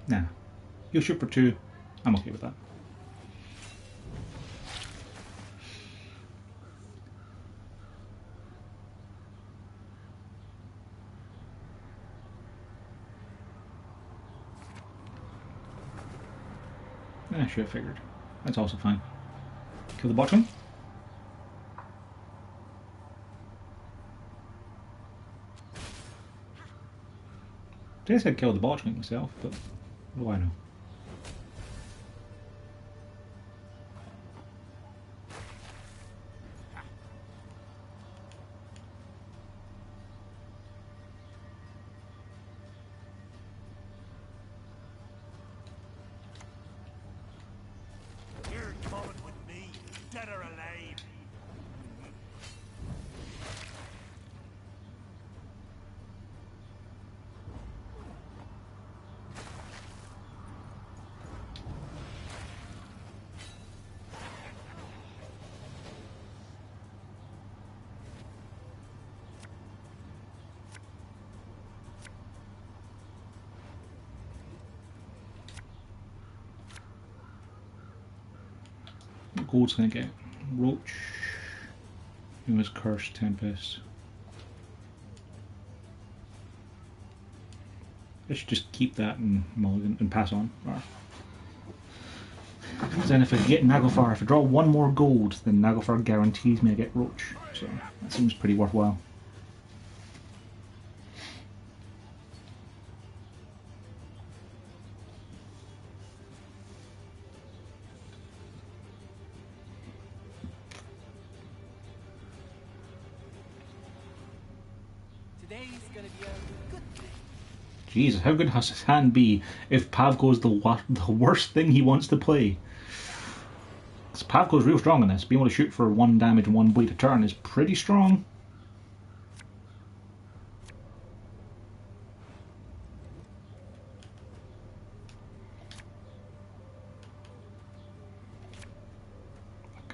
Nah. You'll shoot for 2. I'm okay with that. Should have figured. That's also fine. Kill the bottom. I guess I'd kill the bottom myself, but what do I know? You're coming with me, dead or alive. What gold's gonna get? Roach. Famous Curse, Tempest. I should just keep that and mulligan and pass on. Because then if I get Naglfar, if I draw 1 more gold, then Naglfar guarantees me I get Roach. So that seems pretty worthwhile. Today's gonna be a good day. Jesus, how good has his hand be if Pavko's the worst thing he wants to play? Because Pavko's real strong in this. Being able to shoot for 1 damage and 1 bleed a turn is pretty strong.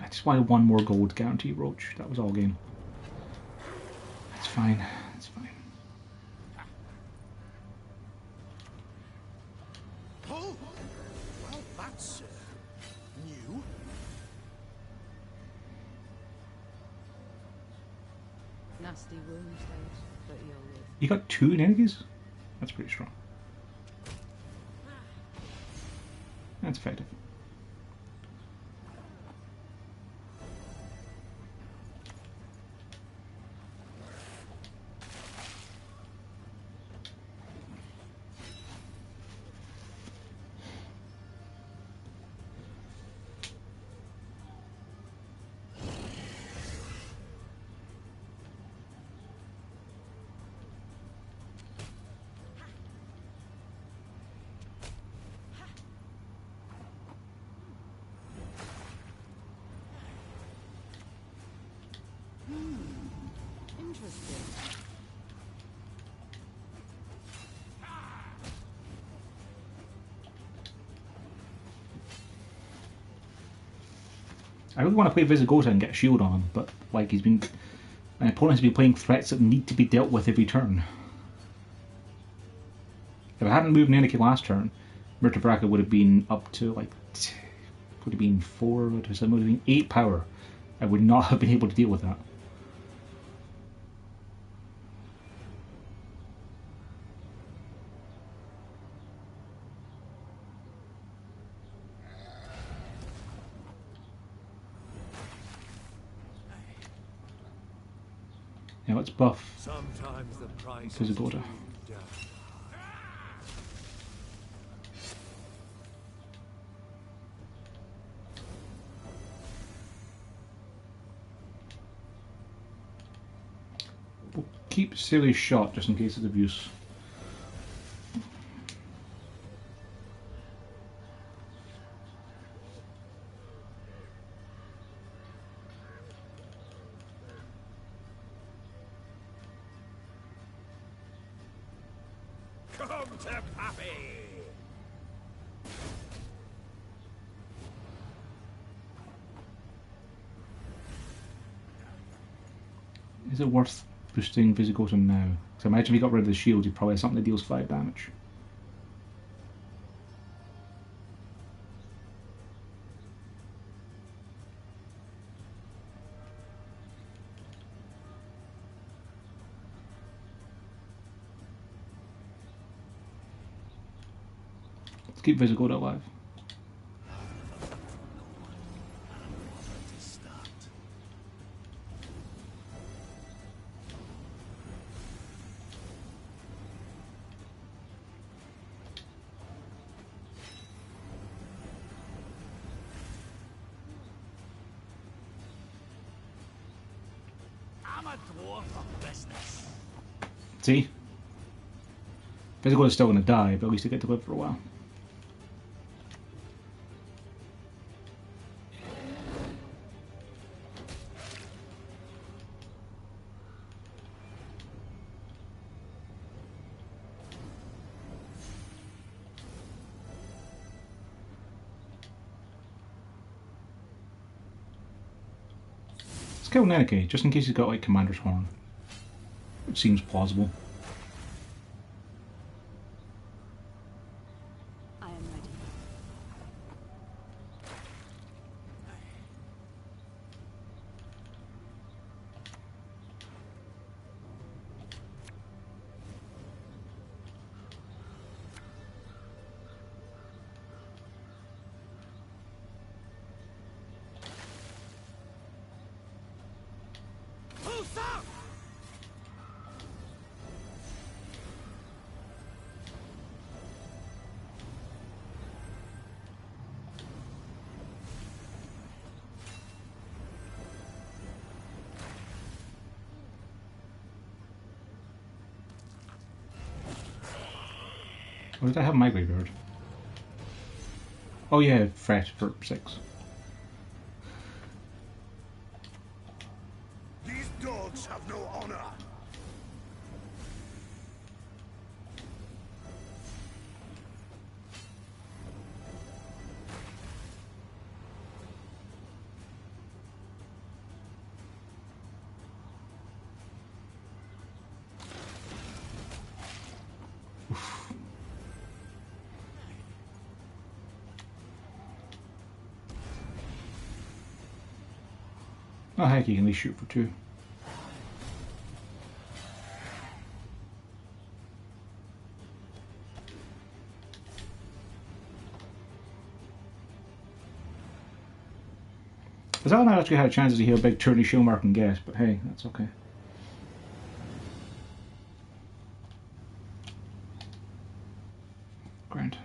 I just wanted 1 more gold guarantee roach. That was all game. That's fine. That's fine. Oh, well, that's new. Nasty wound stage, but you'll live. You got 2 enemies? That's pretty strong. That's effective. Interesting. I really want to play Visigoth and get a shield on him, but like my opponent's been playing threats that need to be dealt with every turn. If I hadn't moved Neneke last turn, Murtabraka would have been up to like, would have been 4, would have been 8 power. I would not have been able to deal with that. Yeah, let's buff Sometimes the price is Visigoth. too dear. We'll keep Sally's shot just in case it's of use. Come to Pappy! Is it worth boosting Visigoth now? Because I imagine if he got rid of the shield, he'd probably have something that deals 5 damage. Let's keep Visigoth alive. I'm a dwarf of business. See? Visigoth is still going to die, but at least he get to live for a while. Let's kill Neneke, just in case he's got like Commander's Horn. Which seems plausible. I am ready. Or did I have my graveyard? Oh yeah, fresh for 6. These dogs have no honor. Oh heck, you can at least shoot for 2. Because I haven't actually had a chance to hear a big turny shield mark and guess, but hey, that's okay. Grand.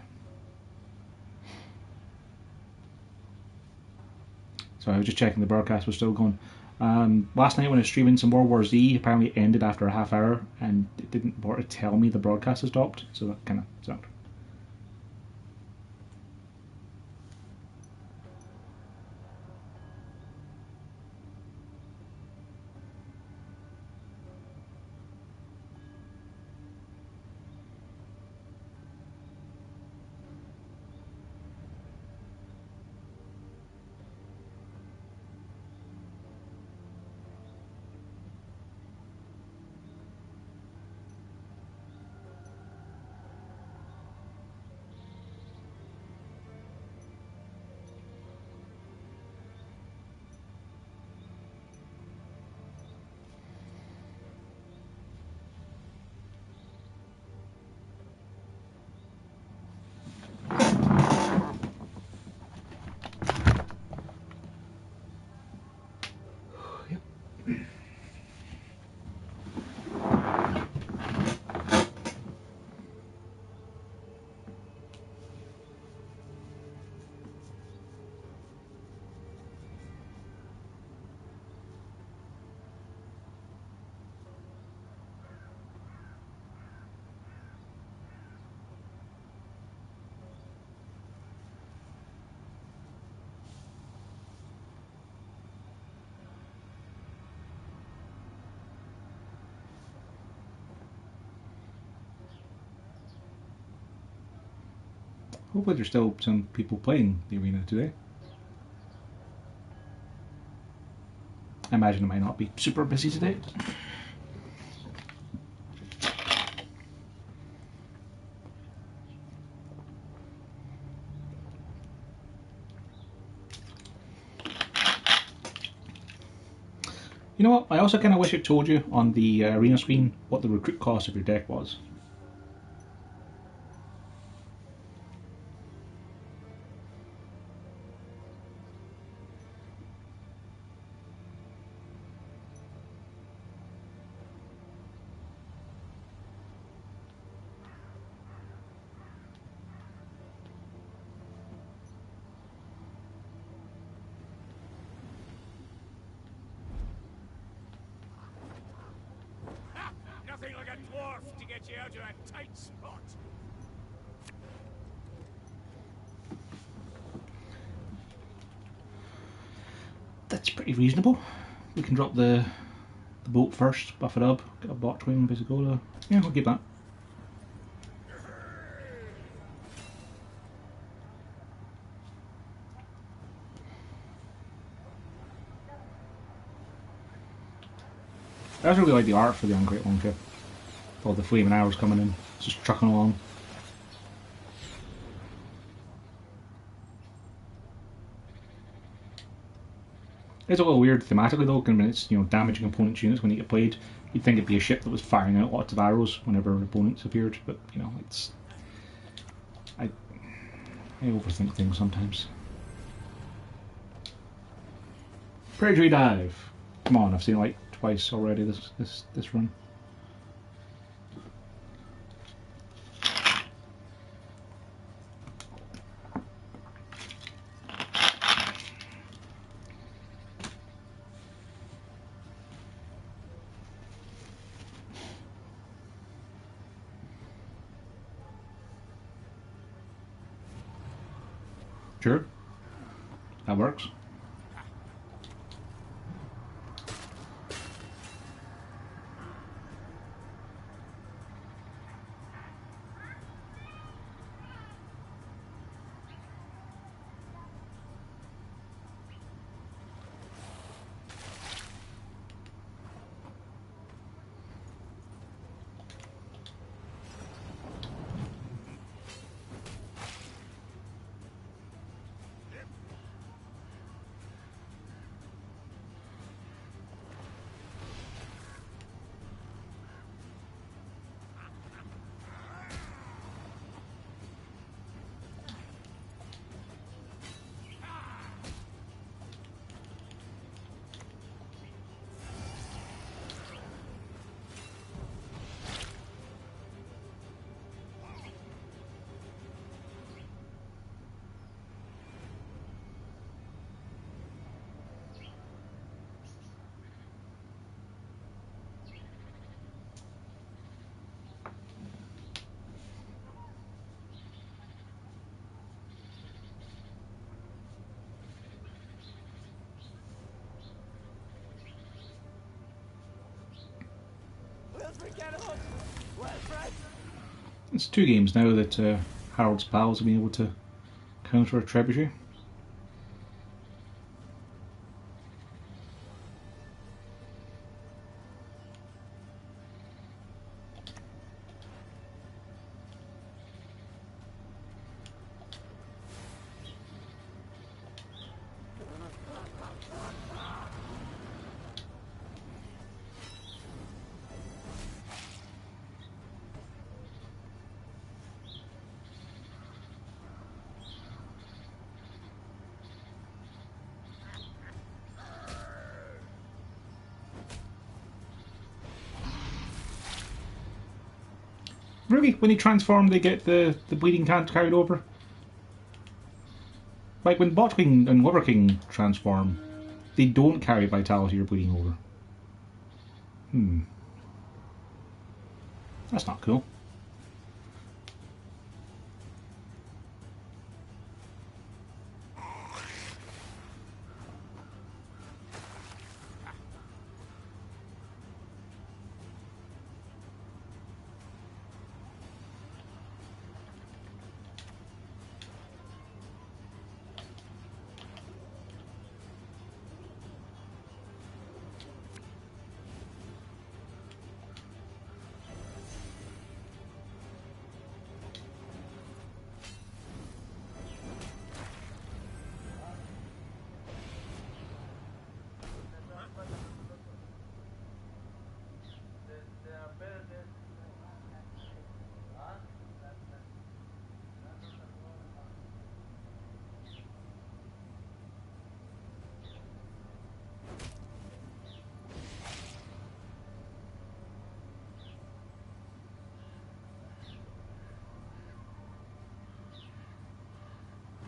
So I was just checking the broadcast was still going. Last night when I was streaming some World War Z, apparently it ended after a half hour, and it didn't bother to tell me the broadcast has stopped, so that kind of sucked. Hopefully there's still some people playing the arena today. I imagine it might not be super busy today. You know what, I also kind of wish it told you on the arena screen what the recruit cost of your deck was. Nothing like a dwarf to get you out of a tight spot. That's pretty reasonable. We can drop the bolt first, buff it up, get a Botwing, Visigola. Yeah, we'll keep that. I also really like the art for the Ungreat Longship. All the flaming arrows coming in, it's just trucking along. It's a little weird thematically though, when it's damaging opponents' units when you get played. You'd think it'd be a ship that was firing out lots of arrows whenever opponents appeared, but it's I overthink things sometimes. Predatory Dive. Come on, I've seen it like twice already this run. Sure. That works. It's 2 games now that Harold's pals have been able to counter a trebuchet. Really? When they transform, they get the bleeding can't carried over? Like when Bot King and Liver King transform, they don't carry vitality or bleeding over. That's not cool.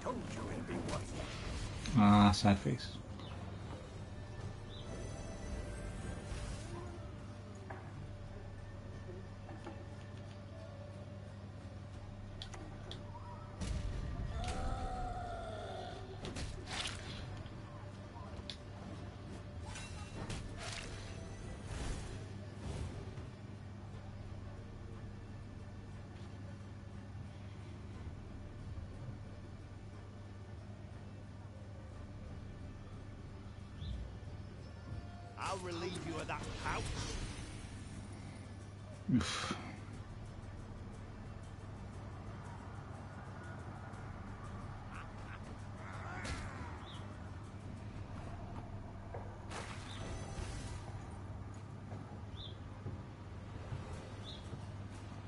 Told you it'd be worth it. Ah, sad face. I'll relieve you of that pouch. Oof.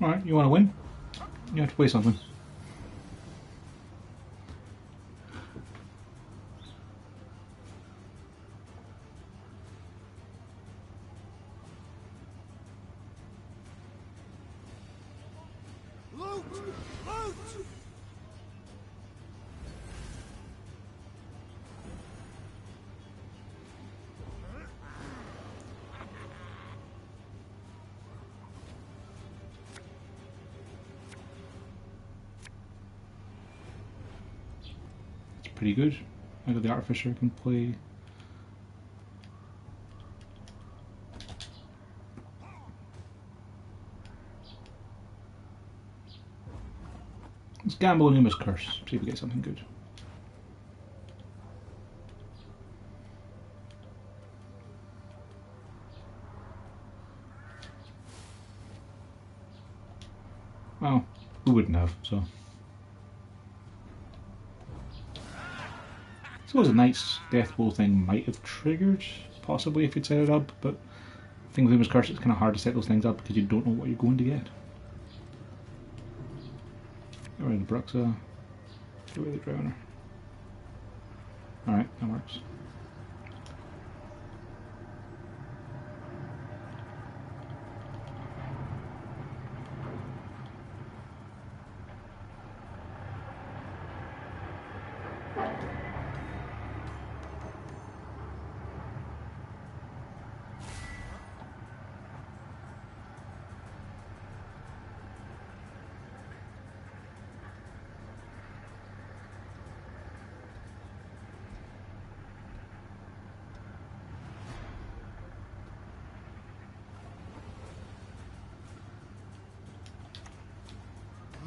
Alright, you want to win? You have to play something. Loot! Loot! pretty good. Either the Artificer can play. Let's gamble on Uma's Curse, see if we get something good. Well, we wouldn't have, so. I suppose a Knight's Death Blow thing might have triggered, possibly, if you'd set it up, but I think with Uma's Curse it's kind of hard to set those things up because you don't know what you're going to get. Get rid of the Bruxa, get rid of the Drowner. Alright, that works.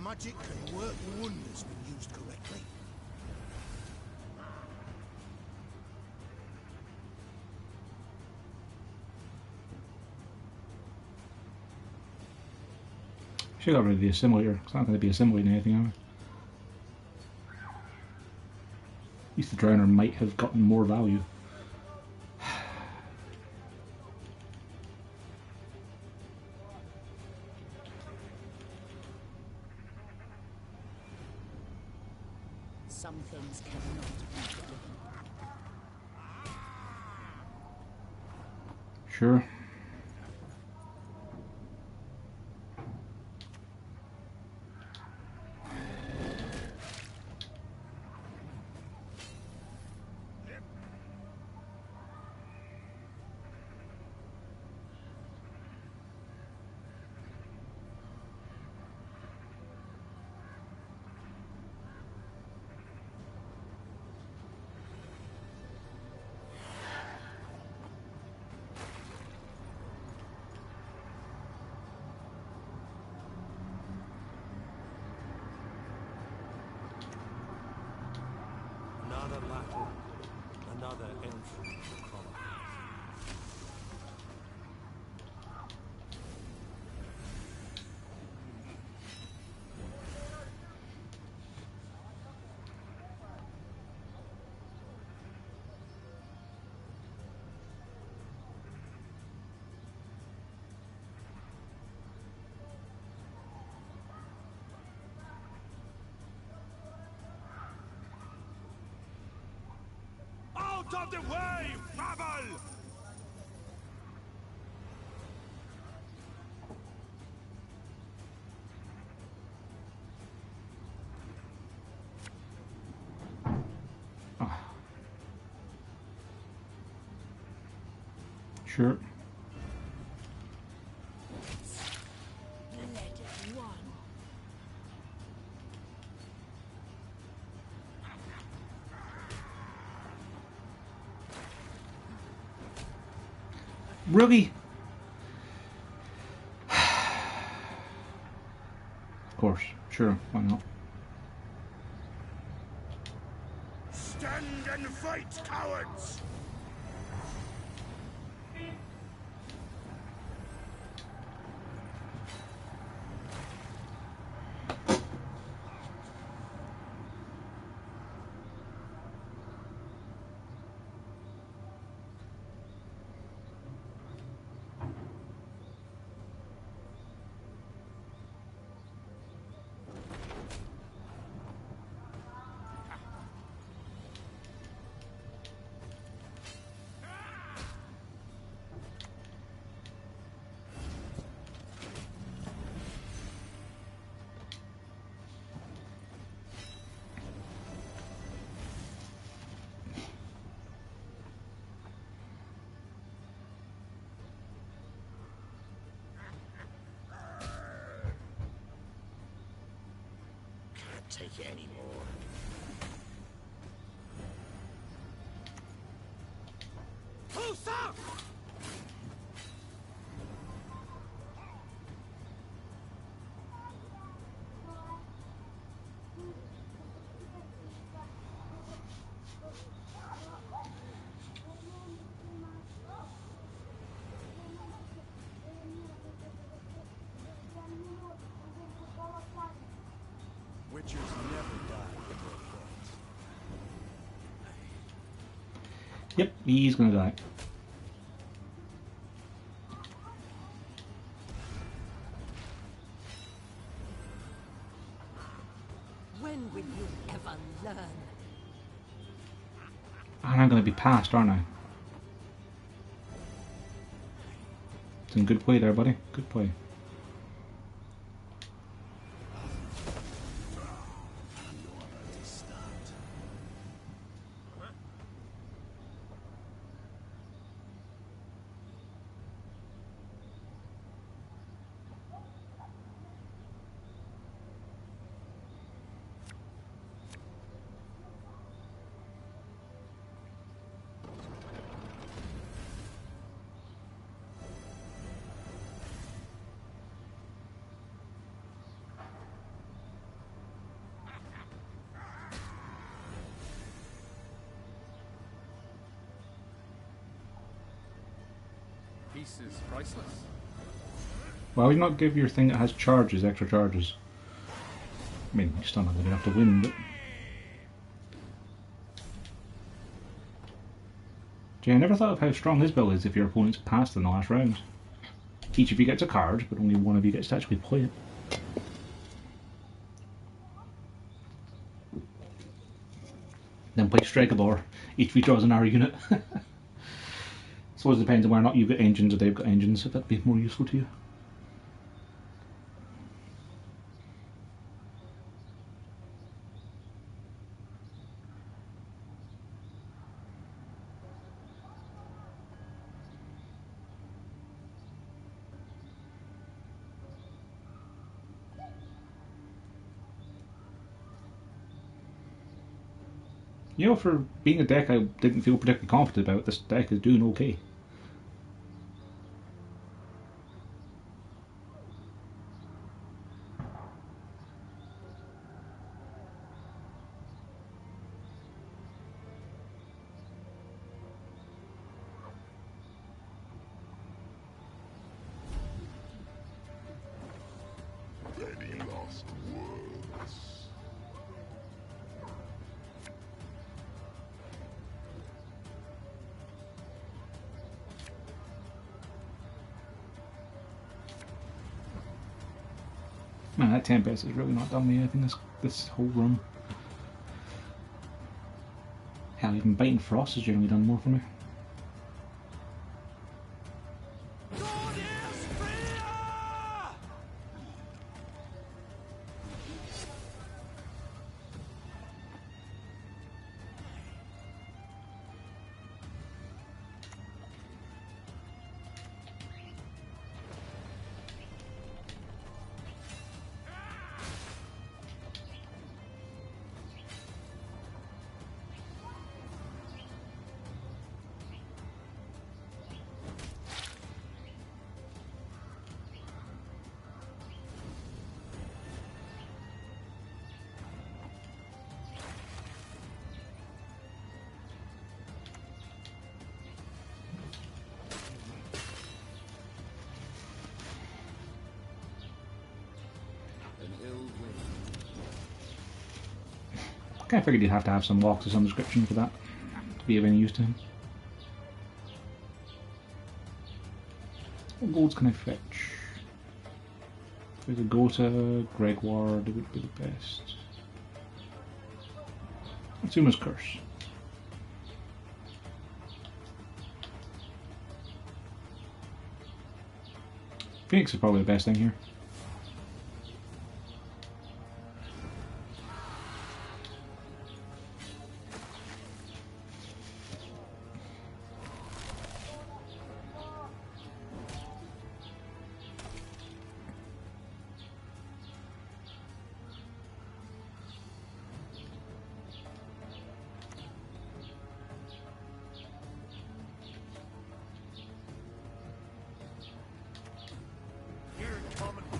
Magic can work wonders when used correctly. Should have got rid of the assimilator. It's not going to be assimilating anything, am I? At least the Drowner might have gotten more value. Some things cannot be forgiven. Sure. Another battle, another entry to the column. Out of the way, rabble! Sure. Really? Of course, sure, why not? Stand and fight, cowards! Can't take it anymore. creatures never die when they're fought. Yep, he's gonna die. When will you ever learn? And I'm gonna be passed, aren't I? It's in good play there, buddy. Good play. Peace is priceless. Why would you not give your thing that has charges, extra charges? I mean, you're still not going to have to win, but... Gee, I never thought of how strong this build is if your opponent's passed in the last round. Each of you gets a card, but only one of you gets to actually play it. Then play Stregobor. Each of you draws an arrow unit. Suppose it depends on whether or not you've got engines or they've got engines, if that'd be more useful to you. You know, for being a deck I didn't feel particularly confident about, this deck is doing okay. Any last words? Man, that Tempest has really not done me anything this whole run. Hell, even Biting Frost has generally done more for me. I kind of figured you'd have to have some walks of some description for that to be of any use to him. What golds can I fetch? There's a Gota, Gregoire would be the best. Atsuma's Curse. Phoenix is probably the best thing here. Here it come and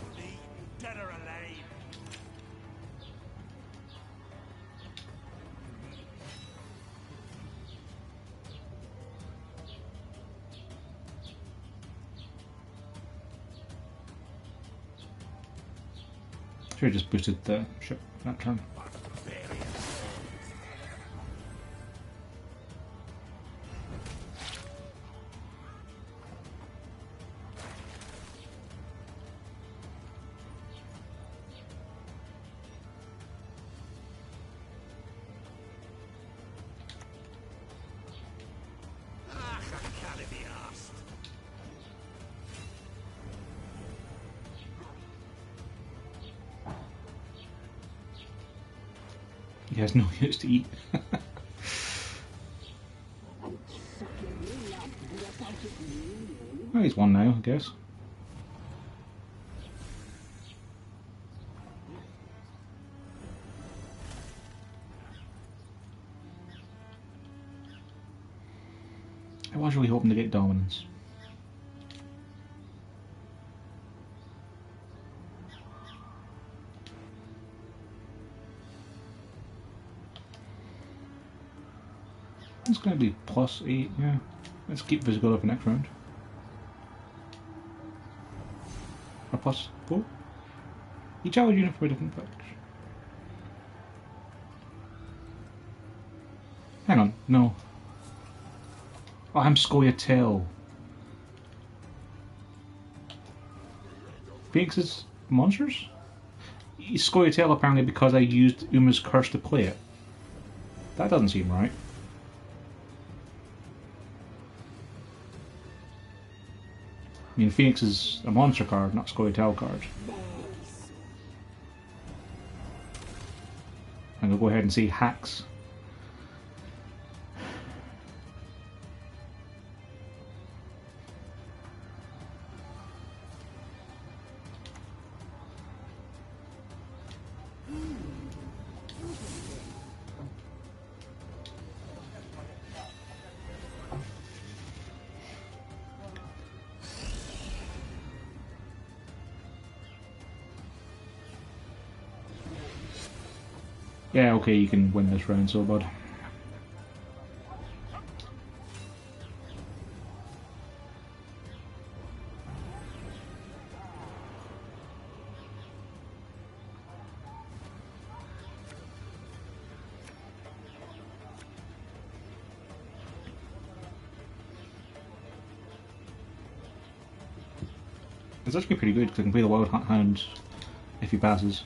Should have just boosted the ship that turn. He has no use to eat. Well, he's one now, I guess. I was really hoping to get dominance. It's going to be +8, yeah. Let's keep visibility for next round. Or +4. Each allied unit for a different faction. Hang on, no. Oh, I'm Scoia'tael. Phoenix's monsters? He's Scoia'tael apparently because I used Uma's curse to play it. That doesn't seem right. I mean, Phoenix is a monster card, not Scoia'tael card. I'm going to go ahead and say hacks. Yeah, okay, you can win this round, so bud. It's actually pretty good because I can play the Wild Hunt Hound if he passes.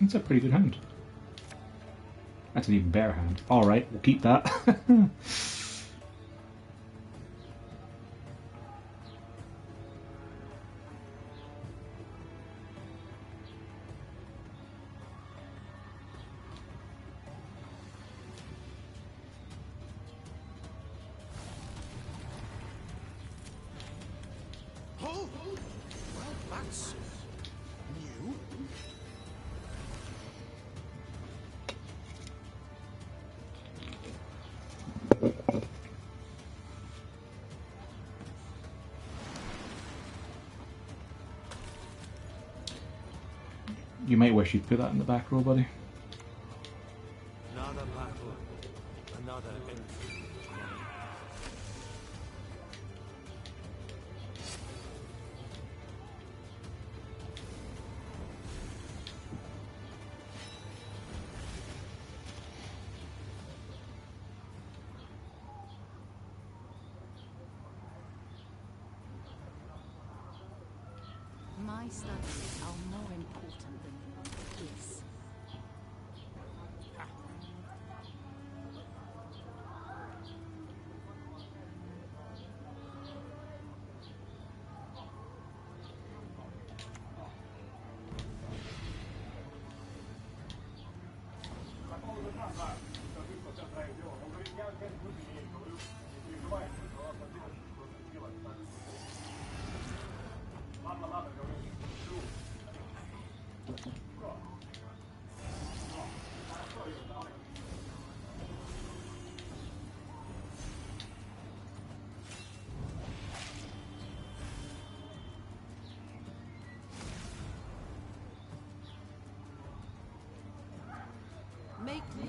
That's a pretty good hand. That's an even better hand. Alright, we'll keep that. Oh, well, that's new. You might wish you'd put that in the back row, buddy. Another battle, another entry. My studies are more important than this.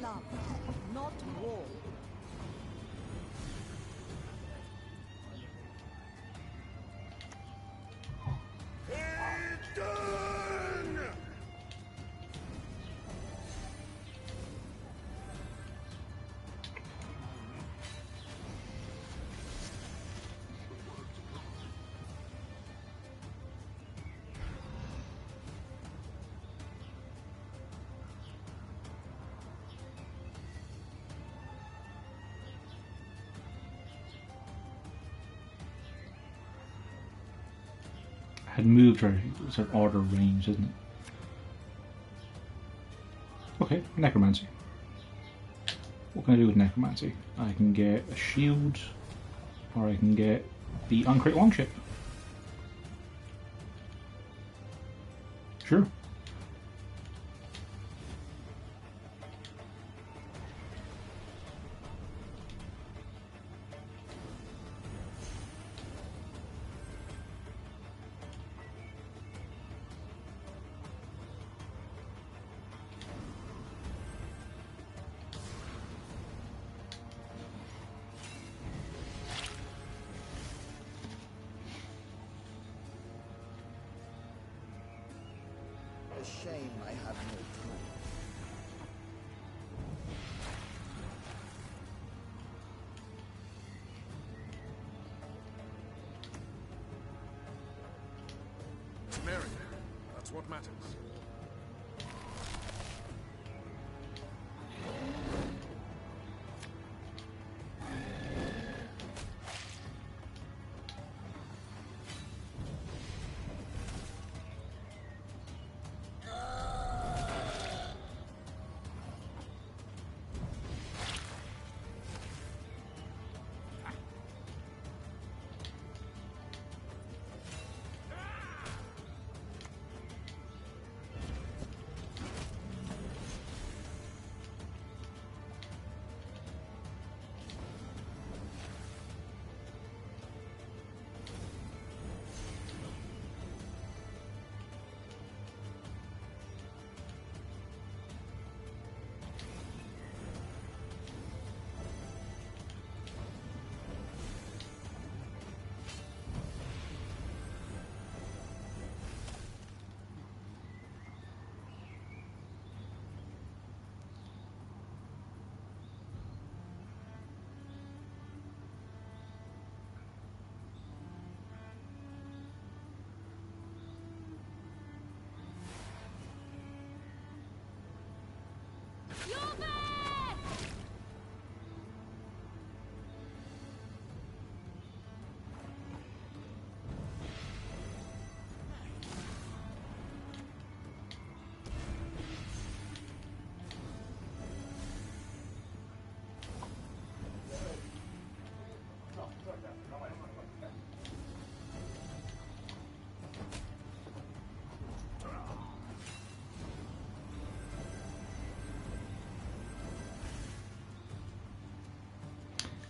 love, not war. Had moved her sort of order range, isn't it? Okay, necromancy. What can I do with necromancy? I can get a shield, or I can get the uncrit longship. Sure. A shame I have no tool. Merry. That's what matters.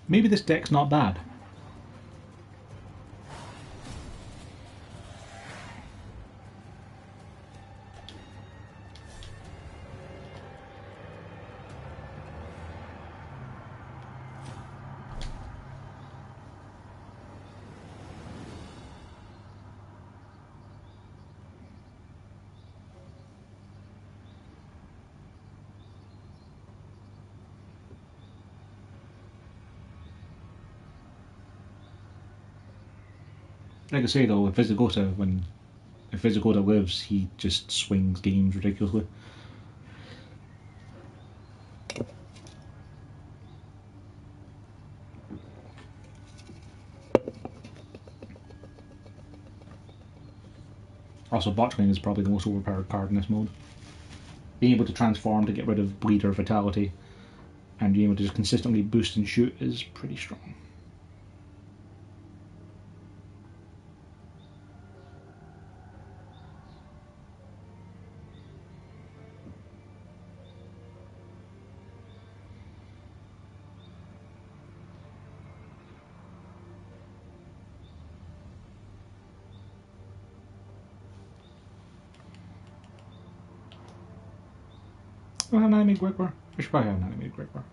Maybe this deck's not bad. Like I say though, if Visigoda lives, he just swings games ridiculously. Also, Botchlane is probably the most overpowered card in this mode. Being able to transform to get rid of bleed or vitality, and being able to just consistently boost and shoot is pretty strong. Oh, and I make Wickler. I should probably have an animated gripper.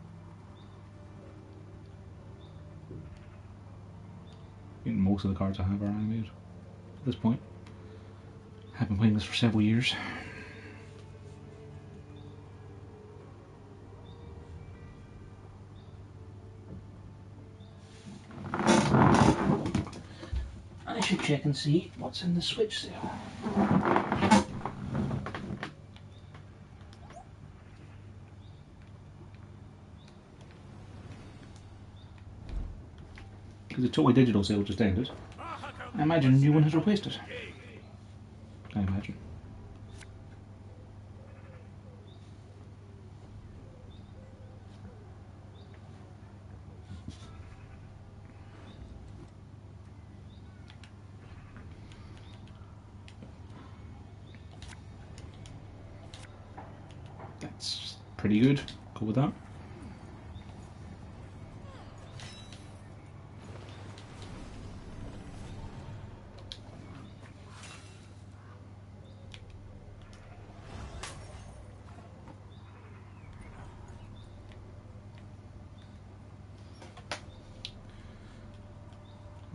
I think most of the cards I have are animated at this point. I've been playing this for several years. I should check and see what's in the switch sale. Because the totally digital sale just ended. I imagine a new one has replaced it. I imagine. That's pretty good. Go with that.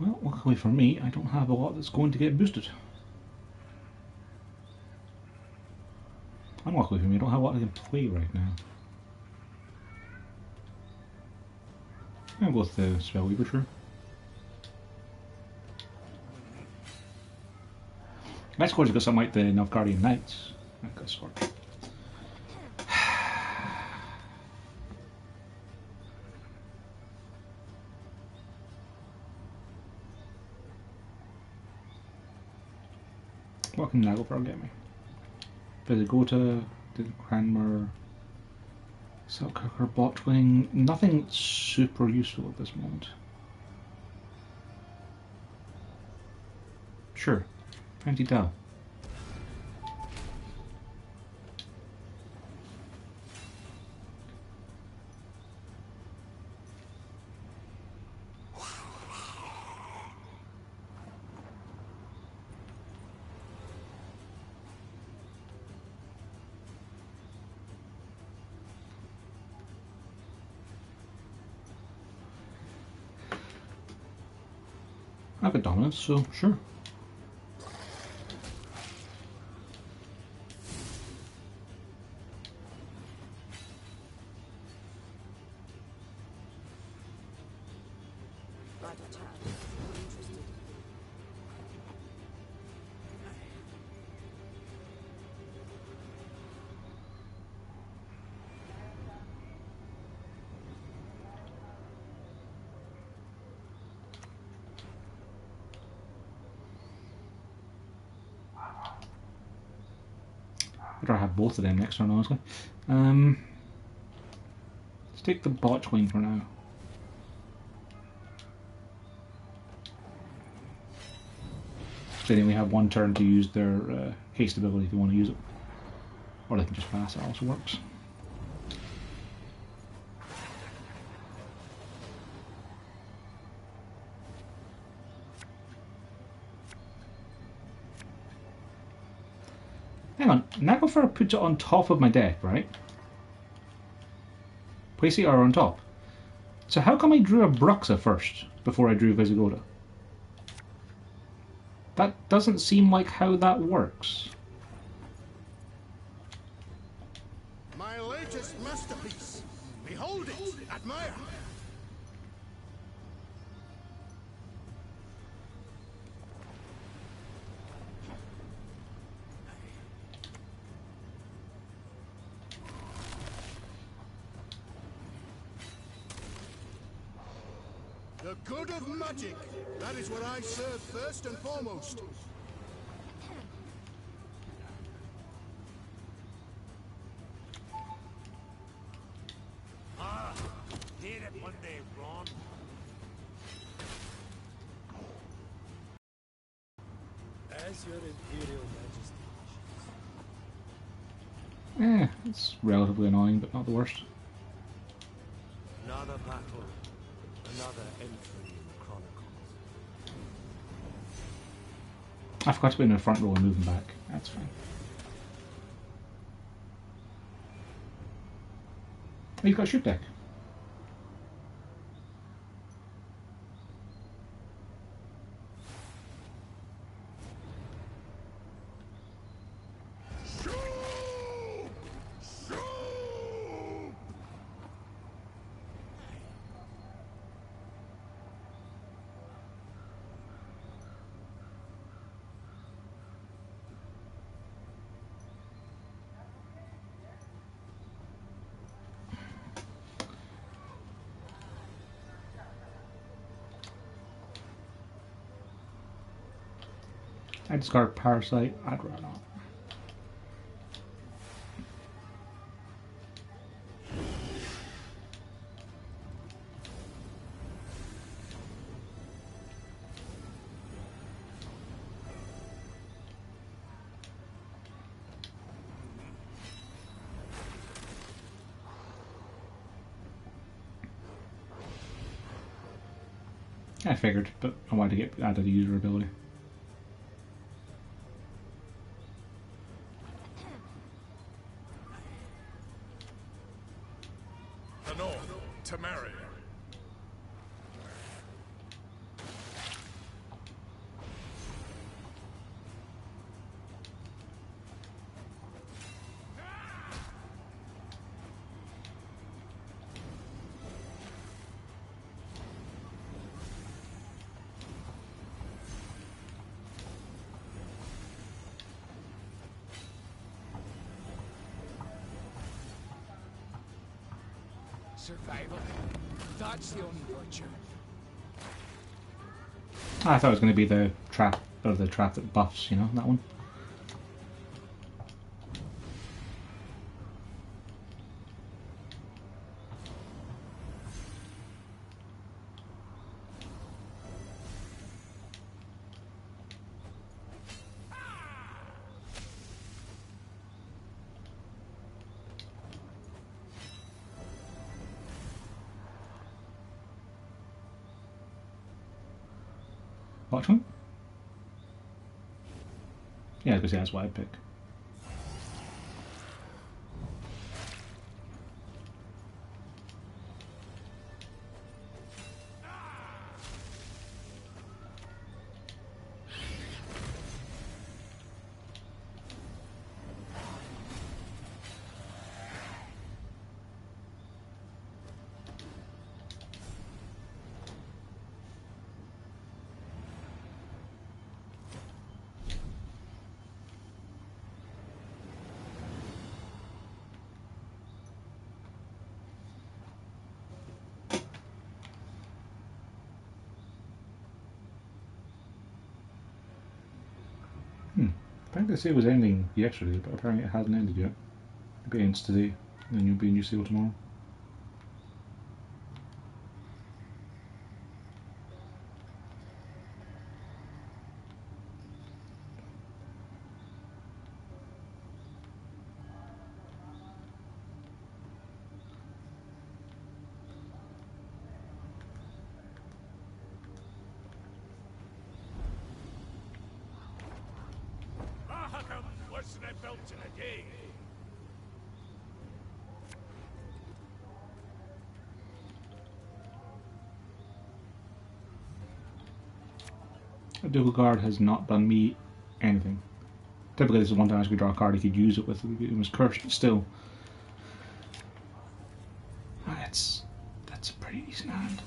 Well, luckily for me, I don't have a lot that's going to get boosted. Unluckily for me, I don't have a lot I can play right now. I'll go with the Spellweaver, sure. Next card's got something like the Nilfgaardian Knights. I've got a sword. What can Naglfar get me? Visigoda, Cranmer, Selkirker, Botwing. Nothing super useful at this moment. Sure. 20 Dell. I've got dominance, so sure. I'd rather have both of them next turn, honestly. Let's take the Botwing for now. So they only have one turn to use their haste ability if they want to use it. Or they can just pass, it also works. Hang on, Naglfar puts it on top of my deck, right? Place it on top. So how come I drew a Bruxa first before I drew Visigoda? That doesn't seem like how that works. My latest masterpiece. Behold it, admire. The good of magic. That is what I serve first and foremost. Ah, did it one day, Ron. As your Imperial Majesty. It's relatively annoying, but not the worst. Another battle. Another entry in the Chronicles. I forgot to put in the front row and move them back. That's fine. He's got a ship deck. I discard Parasite. I'd rather not. I figured, but I wanted to get added a user ability. The North, to marry. Survival. That's the only virtue. I thought it was going to be the trap, or the trap that buffs, you know, that one. Watch one? Yeah, I was going to say that's what I'd pick. I think they say it was ending yesterday, but apparently it hasn't ended yet. Maybe it ends today, and then you'll be in your sale tomorrow. Wasn't I built in a day? A dual guard has not done me anything. Typically this is one time I could draw a card he could use it with. It was cursed, but still. That's a pretty decent hand.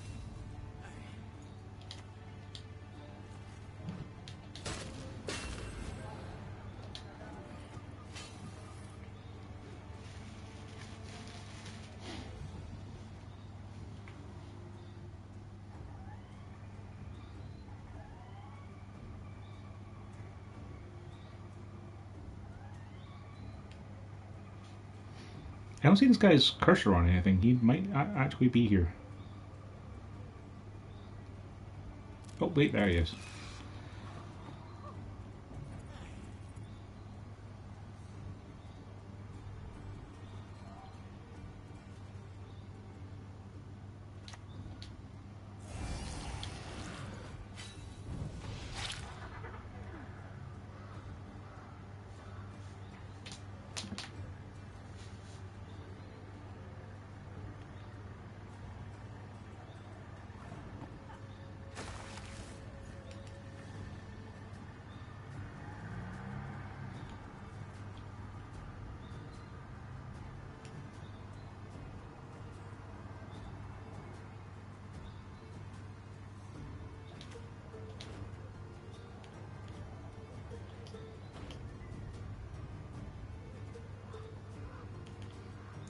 I don't see this guy's cursor on anything. He might actually be here. Oh wait, there he is.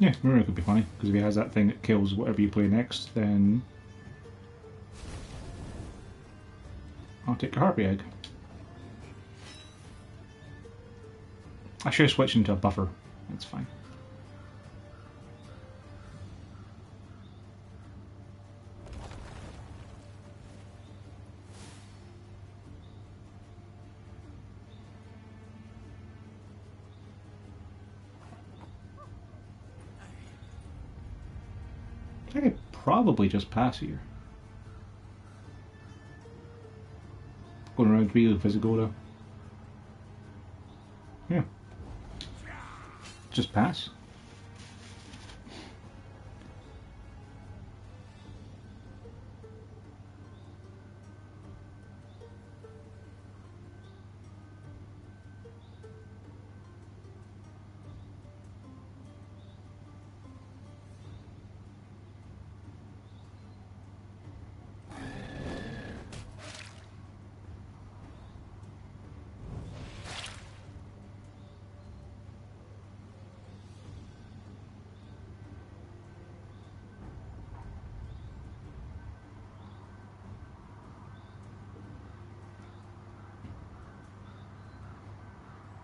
Yeah, Mura could be funny, because if he has that thing that kills whatever you play next, then I'll take a Harpy Egg. I should have switched into a buffer. That's fine. I could probably just pass here. Going around 3 with Visigoda. Yeah. Just pass.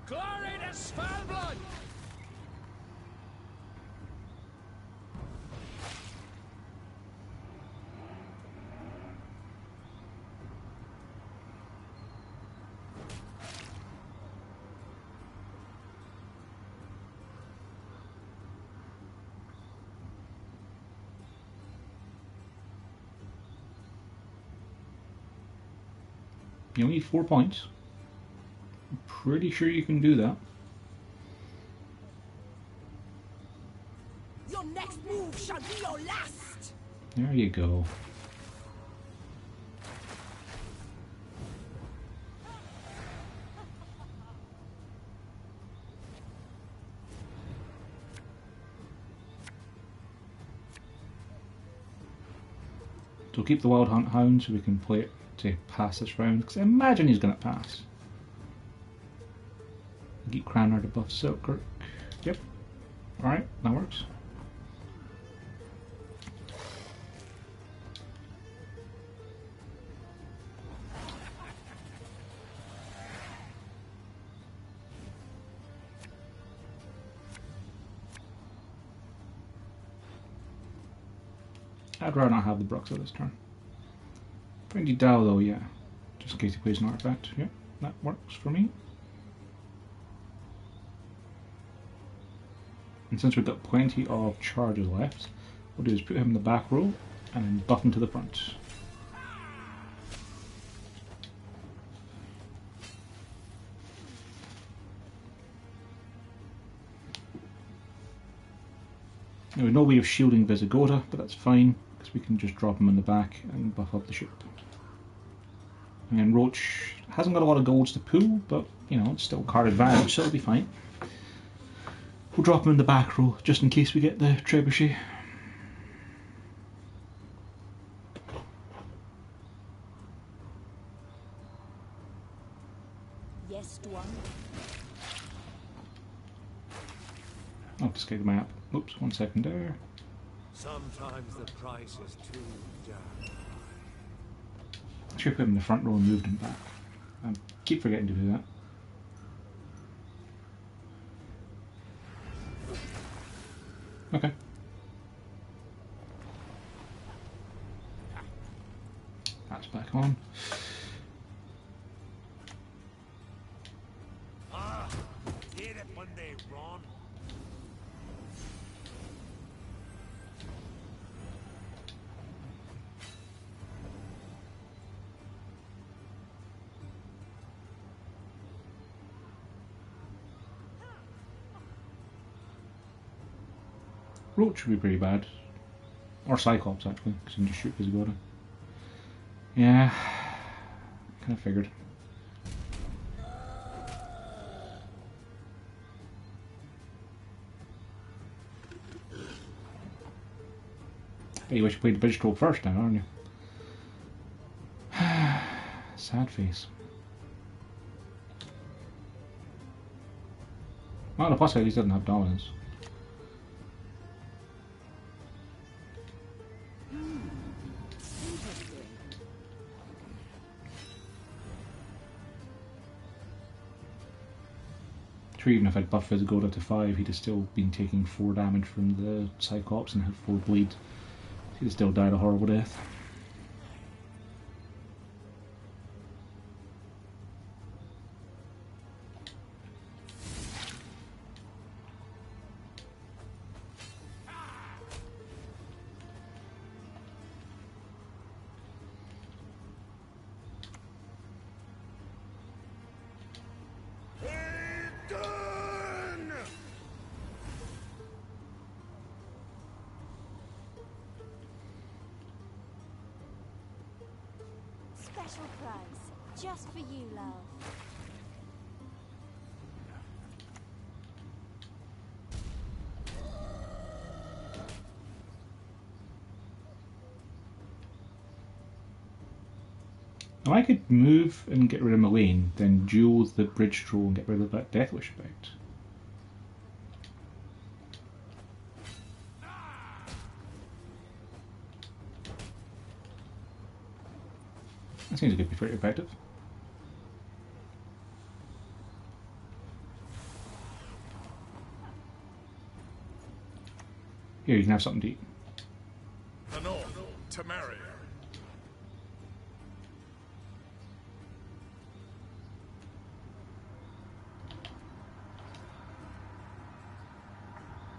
Glory to Svalbard! You only need 4 points. I'm pretty sure you can do that. Your next move shall be your last. There you go. So keep the Wild Hunt Hound so we can play it to pass this round, because I imagine he's going to pass. Get Cranmer to buff Silkirk. Yep. Alright, that works. I'd rather not have the Bruxa this turn. Friendly Dow though, yeah. Just in case he plays an artifact. Yep, that works for me. And since we've got plenty of charges left, what we'll do is put him in the back row and then buff him to the front. Now, we have no way of shielding Visigoda, but that's fine, because we can just drop him in the back and buff up the ship. And Roach hasn't got a lot of golds to pull, but you know, it's still card advantage, so it'll be fine. We'll drop him in the back row, just in case we get the trebuchet. Yes, Dwan. I'll discard my app. Oops, 1 second there. Sometimes the price is too damn. I should have put him in the front row and moved him back. I keep forgetting to do that. Okay. That's back on. Ah, get it when they run. Roach would be pretty bad. Or Cyclops, actually, because you can just shoot Visigoda. Yeah, kind of figured. Hey, you wish you played the Bridge Troll first now, aren't you? Sad face. Well, the plus side, he doesn't have dominance. Sure, even if I'd buffed his Goda to 5, he'd have still been taking 4 damage from the Cyclops and had 4 bleed. He'd have still died a horrible death. Special prize, just for you, love. Now I could move and get rid of Melaine, then duel the bridge troll and get rid of that Death Wish effect. That seems to be pretty effective. Here, you can have something to eat. The North, Temeria.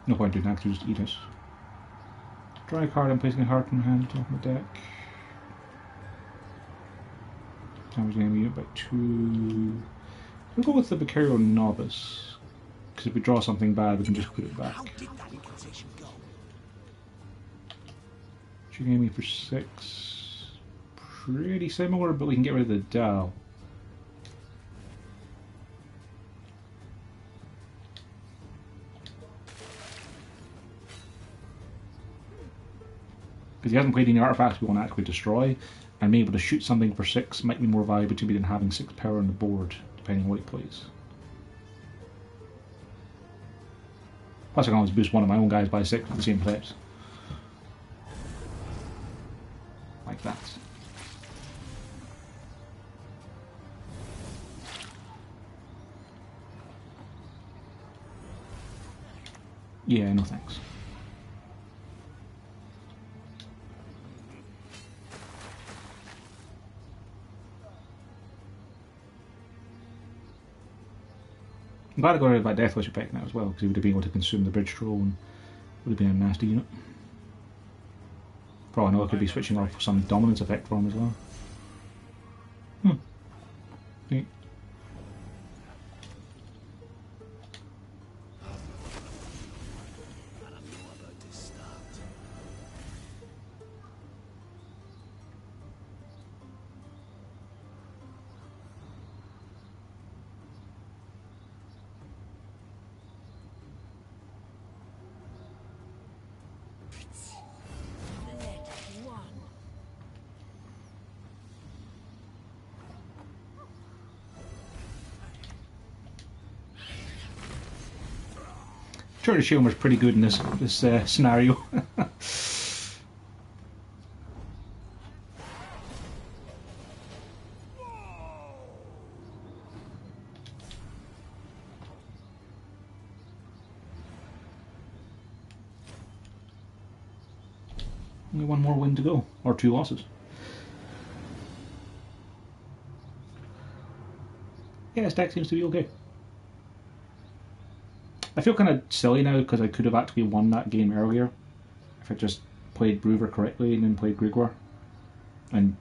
No point doing that because you just eat it. Draw a card and placing a heart in hand on the deck. Damage the enemy unit by 2. We'll go with the Becario Novice. Because if we draw something bad, we can just put it back. How did that incantation go? Shooting enemy for 6. Pretty similar, but we can get rid of the Dow. Because he hasn't played any artifacts we want to actually destroy, and being able to shoot something for 6 might be more valuable to me than having 6 power on the board, depending on what he plays. Plus I can always boost one of my own guys by 6 with the same threats. Like that. Yeah, no thanks. I'm glad I got rid of that Death Wish effect now as well, because he would have been able to consume the bridge troll and would have been a nasty unit. For all I know, I could be switching off some dominance effect for him as well. Neat. Turtle Shield was pretty good in this scenario. Only one more win to go, or 2 losses. Yeah, his deck seems to be okay. I feel kind of silly now because I could have actually won that game earlier if I just played Brewer correctly and then played Grigor. And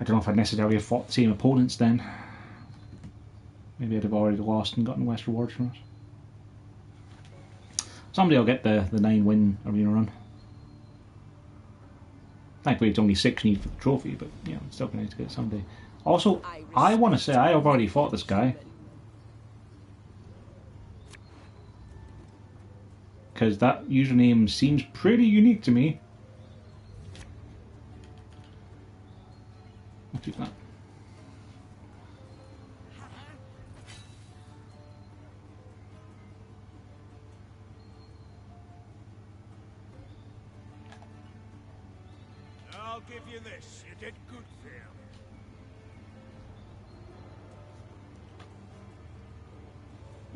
I don't know if I'd necessarily have fought the same opponents then. Maybe I'd have already lost and gotten less rewards from it. Someday I'll get the 9-win arena run. Thankfully it's only 6 needed for the trophy, but yeah, it's still nice to get it someday. Also, I want to say I have already fought this guy. Because that username seems pretty unique to me. I'll keep that. I'll give you this. You did good there.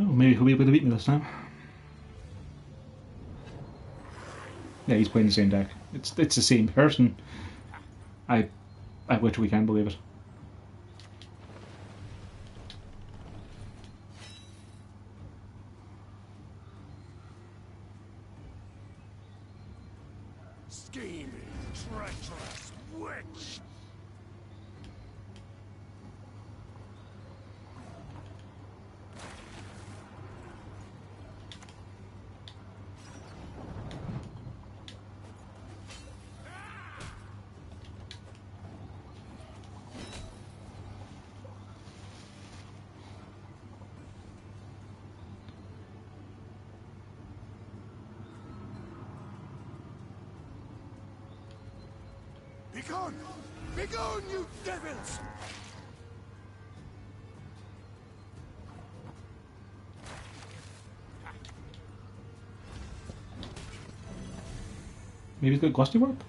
Oh, maybe he'll be able to beat me this time. Yeah, he's playing the same deck. It's the same person. I literally can't believe it. Scheming, treacherous witch! Begone! Begone, you devils! Maybe he's got Gusty Warp?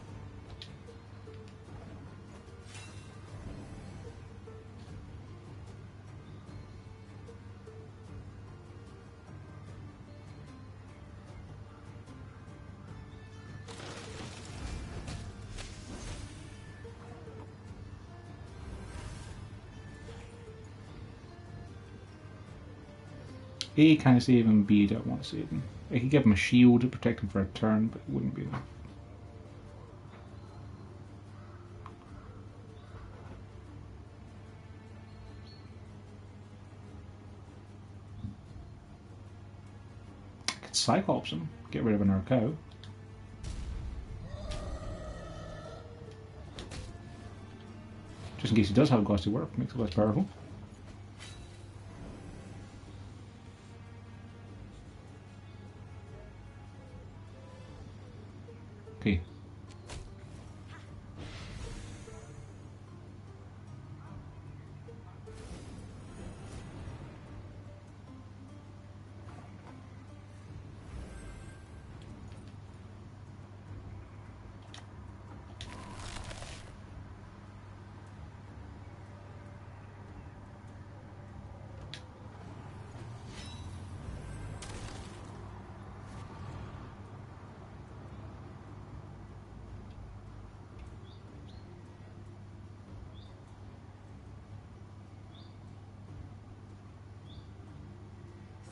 A, can't save him, B, don't want to save him. I could give him a shield to protect him for a turn, but it wouldn't be enough. I could Cyclops him, get rid of another cow. Just in case he does have Gusty Warp, makes it less powerful. Okay.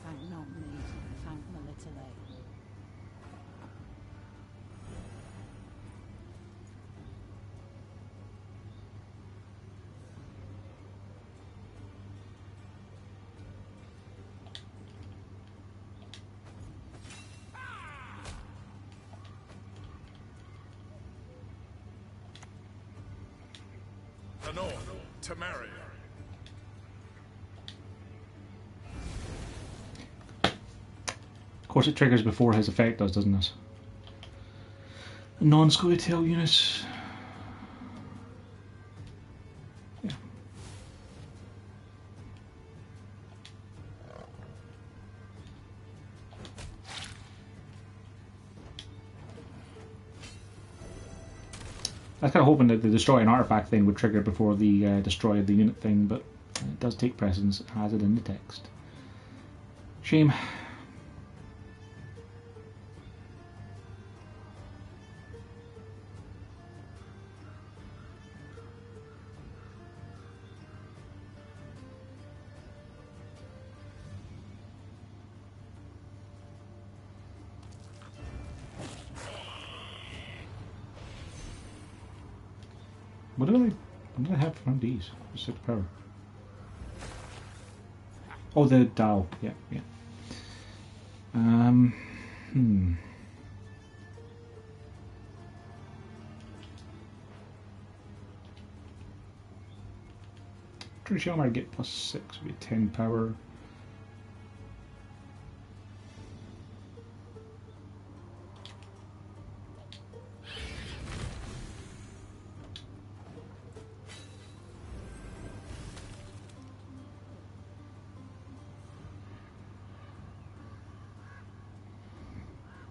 Thank not me, thank my little lady. The north, Tamaria. Of course it triggers before his effect does, doesn't it? Non-Scoia'tael units. Yeah. I was kind of hoping that the destroy an artifact thing would trigger before the destroy the unit thing, but it does take precedence. It has it in the text. Shame. What did I have from these? 6 power. Oh, the Dao. Yeah, yeah. Pretty sure I might get +6, would be 10 power.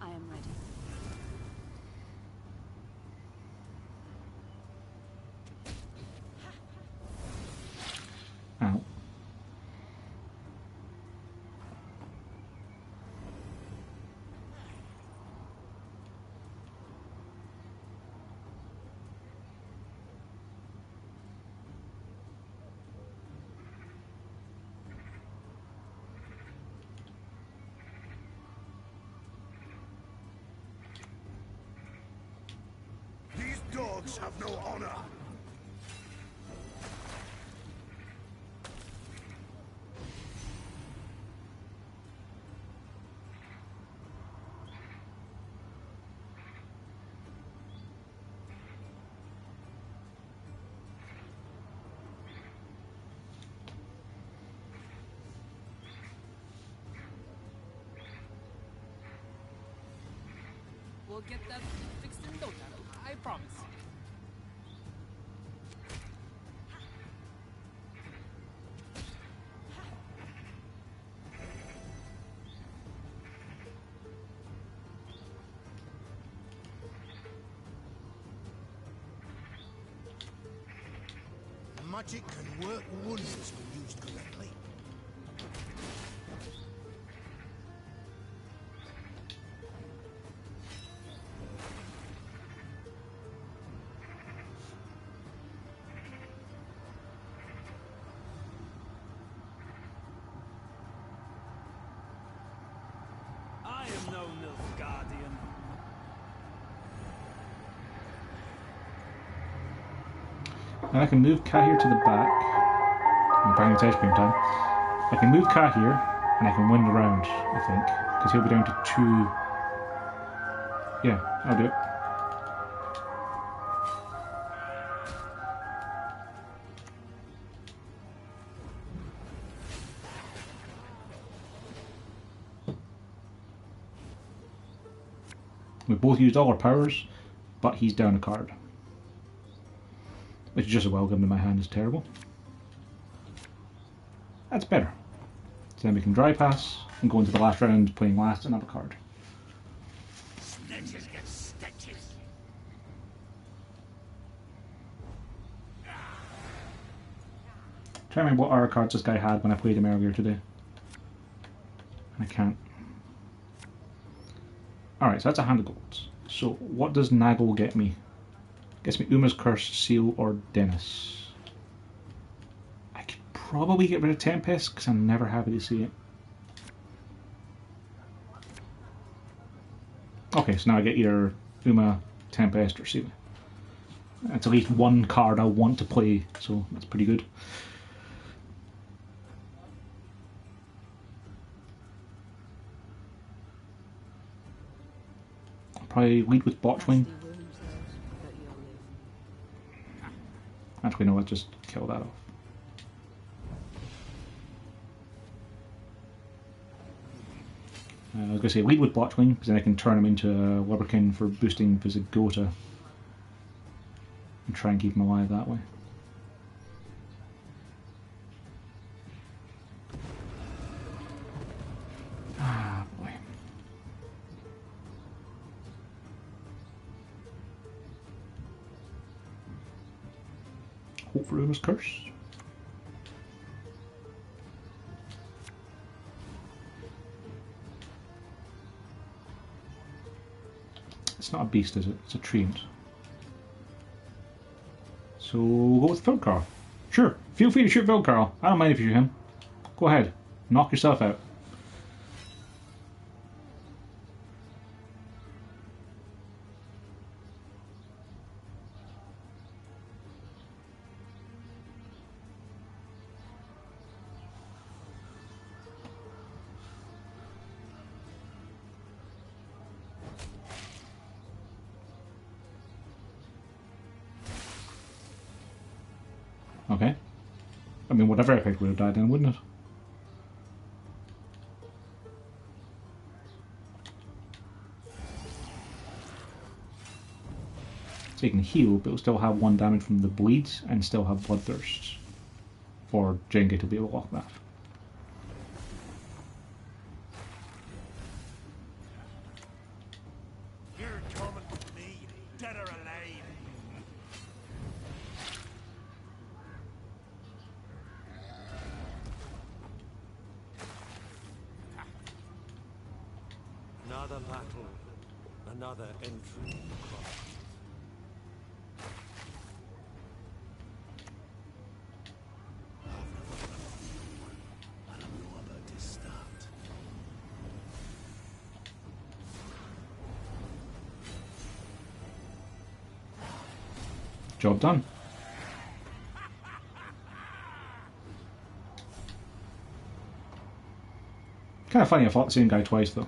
I am ready. Ow. Orcs have no honor. We'll get that fixed in no time, I promise. Magic can work wonders when used correctly. I am no Nilfgaardian. And I can move Kahir to the back. I'm bringing it ice cream time. I can move Kahir, and I can win the round, I think. Because he'll be down to 2... Yeah, I'll do it. We both used all our powers, but he's down a card. Which is just as well, given that my hand is terrible. That's better. So then we can dry pass and go into the last round playing last another card. Snitches get stitches. Try to remember what our cards this guy had when I played him earlier today. And I can't. Alright, so that's a hand of gold. So what does Nagel get me? Gets me Uma's Curse, Seal, or Dennis. I could probably get rid of Tempest because I'm never happy to see it. Okay, so now I get either Uma, Tempest, or Seal. That's at least one card I want to play, so that's pretty good. I'll probably lead with Botchwing. Actually, no, let's just kill that off. I was going to say lead with Botchwing, because then I can turn him into a Lubberkin for boosting Visigoda. And try and keep him alive that way. Ah, boy. Hope for Uma's Curse. It's not a beast, is it? It's a treant. So we'll go with Phil Carl. Sure, feel free to shoot Phil Carl. I don't mind if you shoot him. Go ahead. Knock yourself out. Okay. I mean, whatever effect would have died then, wouldn't it? So you can heal, but it'll still have 1 damage from the bleeds and still have bloodthirsts. For Jenga to be able to lock that. You're coming with me, dead or alive. Another battle, another entry in the cross. I don't know about this start. Job done. Kind of funny I fought the same guy twice though.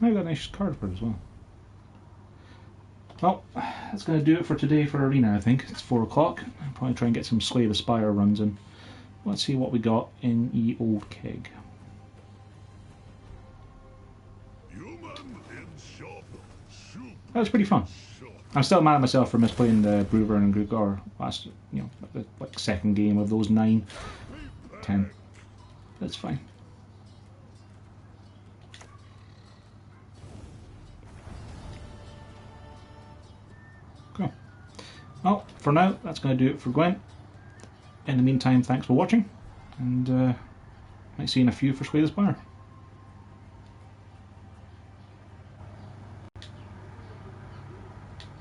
I got a nice card for it as well. Well, that's going to do it for today for Arena, I think. It's 4 o'clock. I'll probably try and get some Slay the Spire runs in. Let's see what we got in Ye Old Keg. That was pretty fun. I'm still mad at myself for misplaying the Bruvern and Grugor last, you know, the like second game of those 9, 10. That's fine. Cool. Well, for now, that's going to do it for Gwent. In the meantime, thanks for watching, and might see you in a few for Slay the Spire.